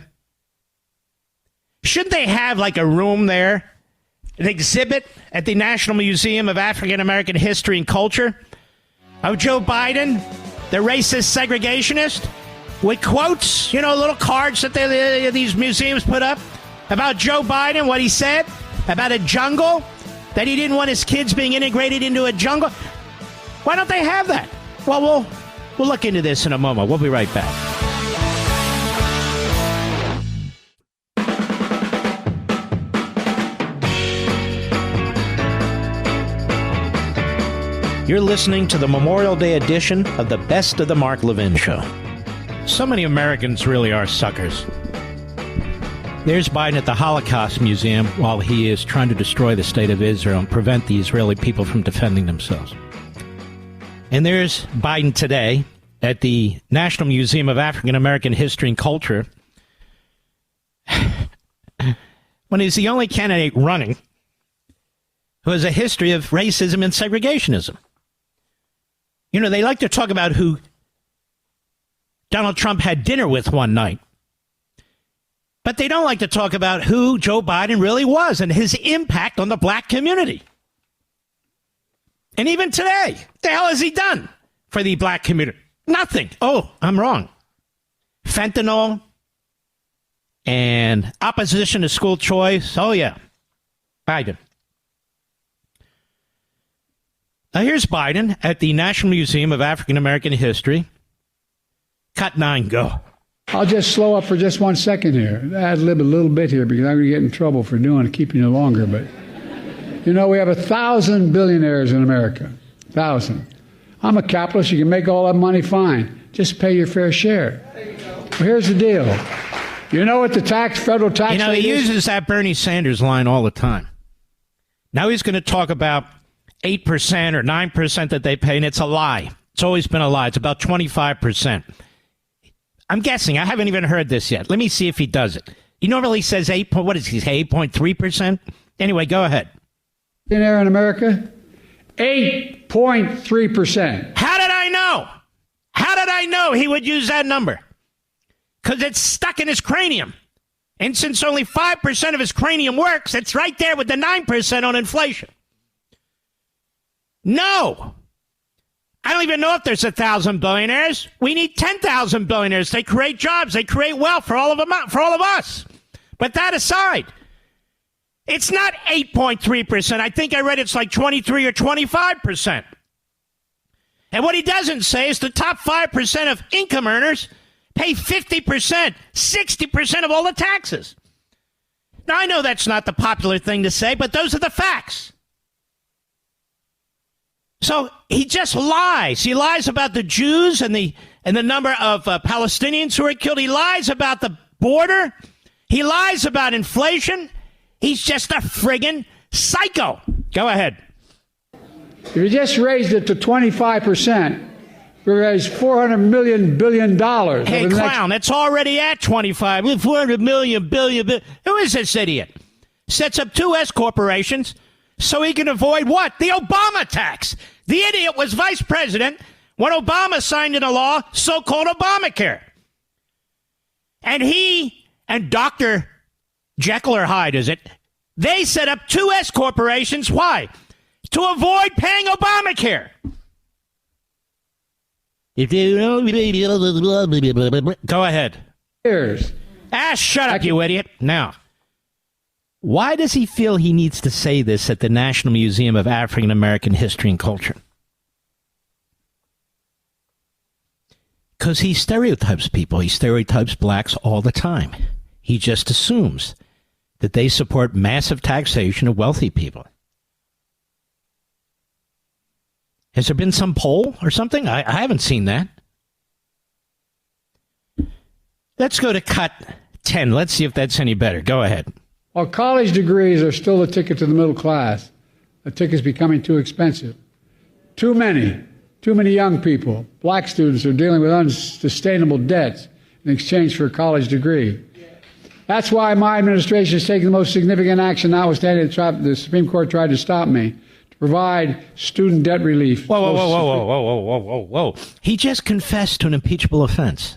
Shouldn't they have like a room there, an exhibit at the National Museum of African American History and Culture of Joe Biden, the racist segregationist, with quotes, little cards that these museums put up about Joe Biden, what he said about a jungle, that he didn't want his kids being integrated into a jungle. Why don't they have that? Well, we'll look into this in a moment. We'll be right back. You're listening to the Memorial Day edition of the Best of the Mark Levin Show. So many Americans really are suckers. There's Biden at the Holocaust Museum while he is trying to destroy the state of Israel and prevent the Israeli people from defending themselves. And there's Biden today at the National Museum of African American History and Culture when he's the only candidate running who has a history of racism and segregationism. They like to talk about who Donald Trump had dinner with one night. But they don't like to talk about who Joe Biden really was and his impact on the black community. And even today, what the hell has he done for the black community? Nothing. Oh, I'm wrong. Fentanyl and opposition to school choice. Oh, yeah. Biden. Here's Biden at the National Museum of African American History. Cut 9, go. I'll just slow up for just 1 second here. Ad lib a little bit here because I'm going to get in trouble for keeping you longer. But, we have 1,000 billionaires in America. 1,000. I'm a capitalist. You can make all that money, fine. Just pay your fair share. Well, here's the deal. You know what the federal tax rate is? He uses that Bernie Sanders line all the time. Now he's going to talk about 8% or 9% that they pay, and it's a lie. It's always been a lie. It's about 25%. I'm guessing. I haven't even heard this yet. Let me see if he does it. He normally says 8.3%? Anyway, go ahead. Billionaire in America, 8.3%. How did I know? How did I know he would use that number? Because it's stuck in his cranium. And since only 5% of his cranium works, it's right there with the 9% on inflation. No. I don't even know if there's 1,000 billionaires. We need 10,000 billionaires. They create jobs. They create wealth for all of us. But that aside, it's not 8.3%. I think I read it's like 23 or 25%. And what he doesn't say is the top 5% of income earners pay 50%, 60% of all the taxes. Now, I know that's not the popular thing to say, but those are the facts. So he just lies. He lies about the Jews and the number of Palestinians who are killed. He lies about the border. He lies about inflation. He's just a friggin' psycho. Go ahead. If you just raised it to 25%, we raised $400 billion. Hey, clown, it's already at 25. 400 million, billion. Who is this idiot? Sets up 2 S corporations so he can avoid what? The Obama tax. The idiot was vice president when Obama signed into law so-called Obamacare. And he and Dr. Jekyll or Hyde, is it? They set up 2 S corporations. Why? To avoid paying Obamacare. Go ahead. Shut up, you idiot. Now, why does he feel he needs to say this at the National Museum of African American History and Culture? Because he stereotypes people. He stereotypes blacks all the time. He just assumes that they support massive taxation of wealthy people. Has there been some poll or something? I haven't seen that. Let's go to cut 10. Let's see if that's any better. Go ahead. While college degrees are still the ticket to the middle class, the ticket's becoming too expensive. Too many young people, black students, are dealing with unsustainable debts in exchange for a college degree. That's why my administration is taking the most significant action, notwithstanding the Supreme Court tried to stop me, to provide student debt relief. Whoa. He just confessed to an impeachable offense.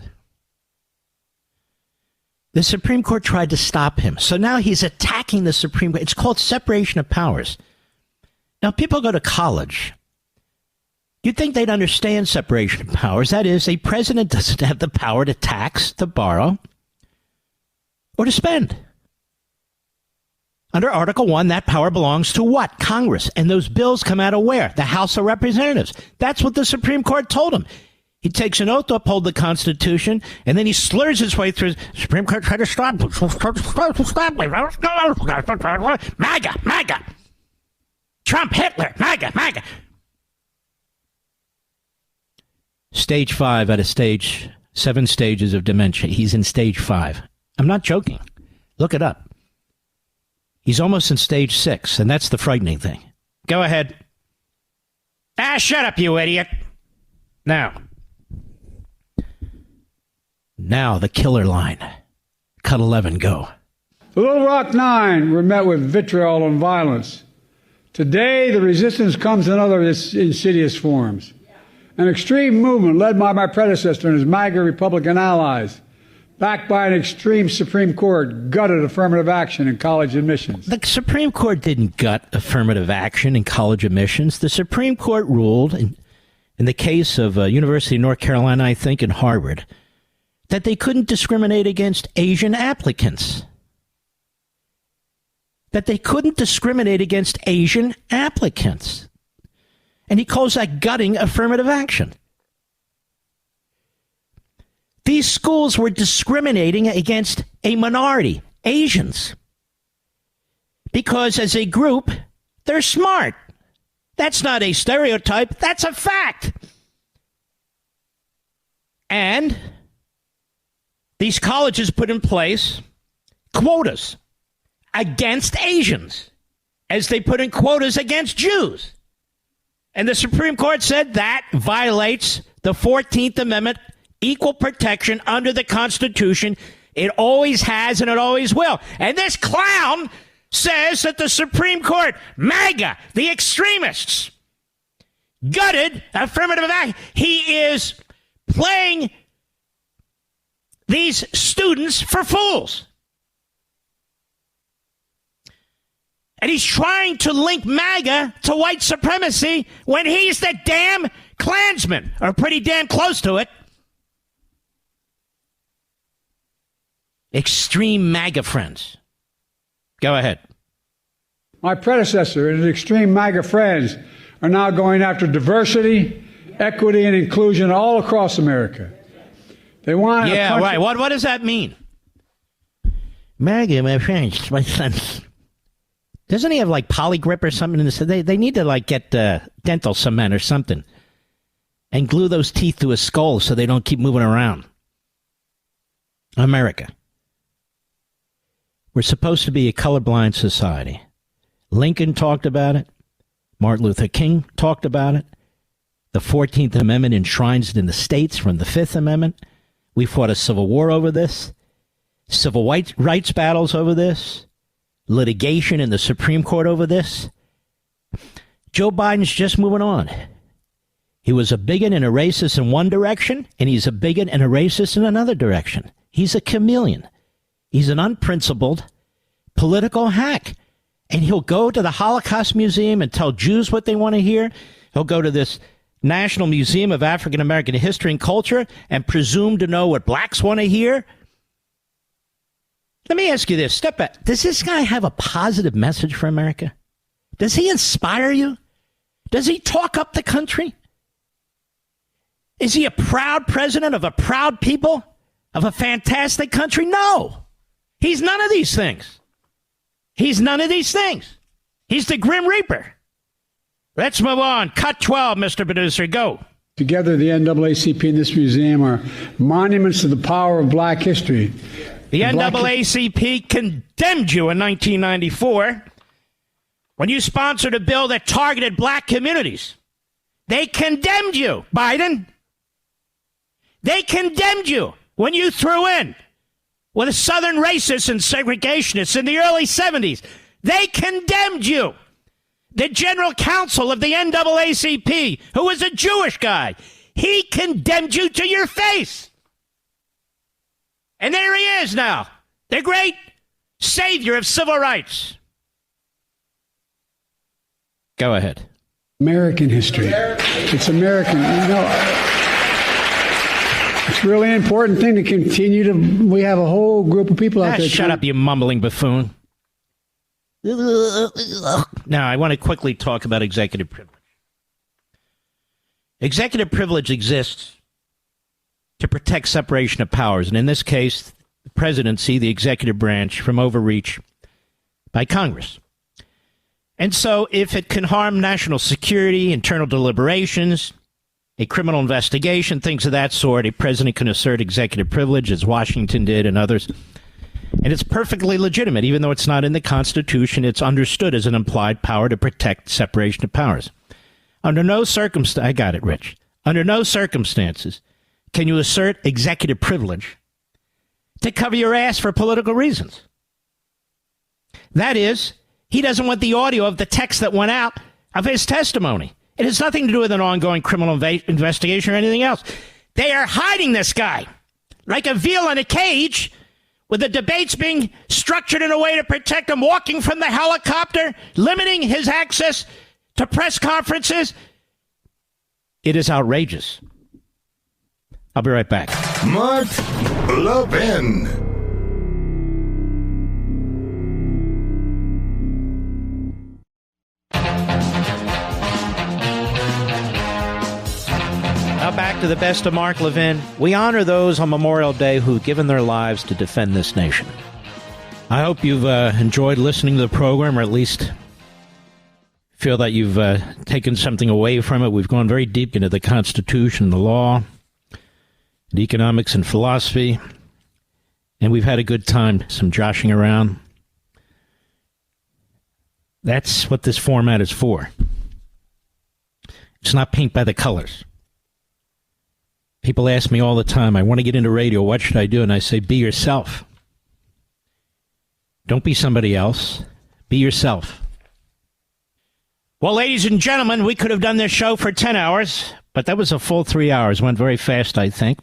The Supreme Court tried to stop him. So now he's attacking the Supreme Court. It's called separation of powers. Now, people go to college. You'd think they'd understand separation of powers. That is, a president doesn't have the power to tax, to borrow, or to spend. Under Article 1, that power belongs to what? Congress. And those bills come out of where? The House of Representatives. That's what the Supreme Court told him. He takes an oath to uphold the Constitution, and then he slurs his way through. Supreme Court tried to stop me. MAGA. Trump, Hitler, MAGA. Stage 5 out of 7 stages of dementia. He's in stage 5. I'm not joking. Look it up. He's almost in stage 6, and that's the frightening thing. Go ahead. Shut up, you idiot. Now the killer line. Cut 11, go. The Little Rock Nine were met with vitriol and violence. Today, the resistance comes in other insidious forms. An extreme movement led by my predecessor and his MAGA Republican allies, backed by an extreme Supreme Court, gutted affirmative action in college admissions. The Supreme Court didn't gut affirmative action in college admissions. The Supreme Court ruled, in the case of University of North Carolina, I think, and Harvard, that they couldn't discriminate against Asian applicants. And he calls that gutting affirmative action. These schools were discriminating against a minority, Asians, because as a group, they're smart. That's not a stereotype. That's a fact. And these colleges put in place quotas against Asians, as they put in quotas against Jews. And the Supreme Court said that violates the 14th Amendment, equal protection under the Constitution. It always has and it always will. And this clown says that the Supreme Court, MAGA, the extremists, gutted affirmative action. He is playing these students for fools. And he's trying to link MAGA to white supremacy when he's the damn Klansman, or pretty damn close to it. Extreme MAGA friends. Go ahead. My predecessor and his extreme MAGA friends are now going after diversity, equity, and inclusion all across America. They want right. What does that mean? MAGA, my friends, my sons. Doesn't he have like polygrip or something in this? They need to like get dental cement or something and glue those teeth to his skull so they don't keep moving around. America. We're supposed to be a colorblind society. Lincoln talked about it. Martin Luther King talked about it. The 14th Amendment enshrines it in the states from the 5th Amendment. We fought a civil war over this. Civil rights battles over this. Litigation in the Supreme Court over this. Joe Biden's just moving on. He was a bigot and a racist in one direction, and he's a bigot and a racist in another direction. He's a chameleon. He's an unprincipled political hack. And he'll go to the Holocaust Museum and tell Jews what they want to hear. He'll go to this National Museum of African American History and Culture and presume to know what blacks want to hear. Let me ask you this. Step back. Does this guy have a positive message for America? Does he inspire you? Does he talk up the country? Is he a proud president of a proud people? Of a fantastic country? No. He's none of these things. He's none of these things. He's the Grim Reaper. Let's move on. Cut 12, Mr. Producer. Go. Together, the NAACP and this museum are monuments to the power of black history. The NAACP condemned you in 1994 when you sponsored a bill that targeted black communities. They condemned you, Biden. They condemned you when you threw in with the Southern racists and segregationists in the early 70s. They condemned you. The general counsel of the NAACP, who was a Jewish guy, he condemned you to your face. And there he is now, the great savior of civil rights. Go ahead. American history. It's American. You know, it's a really important thing to continue to. We have a whole group of people out there. Shut up, you mumbling buffoon. Now, I want to quickly talk about executive privilege. Executive privilege exists to protect separation of powers, and in this case, the presidency, the executive branch, from overreach by Congress. And so if it can harm national security, internal deliberations, a criminal investigation, things of that sort, a president can assert executive privilege, as Washington did and others. And it's perfectly legitimate. Even though it's not in the Constitution, it's understood as an implied power to protect separation of powers. Under no circumstance, I got it, Rich. Under no circumstances can you assert executive privilege to cover your ass for political reasons. That is, he doesn't want the audio of the text that went out of his testimony. It has nothing to do with an ongoing criminal investigation or anything else. They are hiding this guy like a veal in a cage, with the debates being structured in a way to protect him, walking from the helicopter, limiting his access to press conferences. It is outrageous. I'll be right back. Mark Levin. Now back to the best of Mark Levin. We honor those on Memorial Day who've given their lives to defend this nation. I hope you've enjoyed listening to the program, or at least feel that you've taken something away from it. We've gone very deep into the Constitution, the law, the economics and philosophy, and we've had a good time, some joshing around. That's what this format is for. It's not paint by the colors. People ask me all the time, I want to get into radio, what should I do? And I say, be yourself. Don't be somebody else. Be yourself. Well, ladies and gentlemen, we could have done this show for 10 hours, but that was a full 3 hours. Went very fast, I think.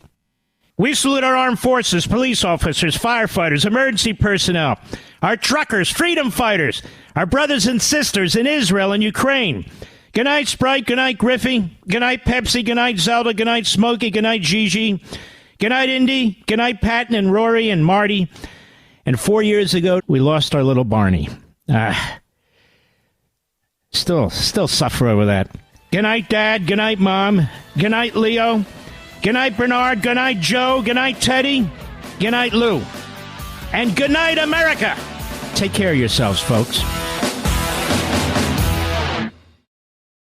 We salute our armed forces, police officers, firefighters, emergency personnel, our truckers, freedom fighters, our brothers and sisters in Israel and Ukraine. Good night, Sprite. Good night, Griffey. Good night, Pepsi. Good night, Zelda. Good night, Smokey. Good night, Gigi. Good night, Indy. Good night, Patton and Rory and Marty. And 4 years ago, we lost our little Barney. Still suffer over that. Good night, Dad. Good night, Mom. Good night, Leo. Good night, Bernard. Good night, Joe. Good night, Teddy. Good night, Lou. And good night, America. Take care of yourselves, folks.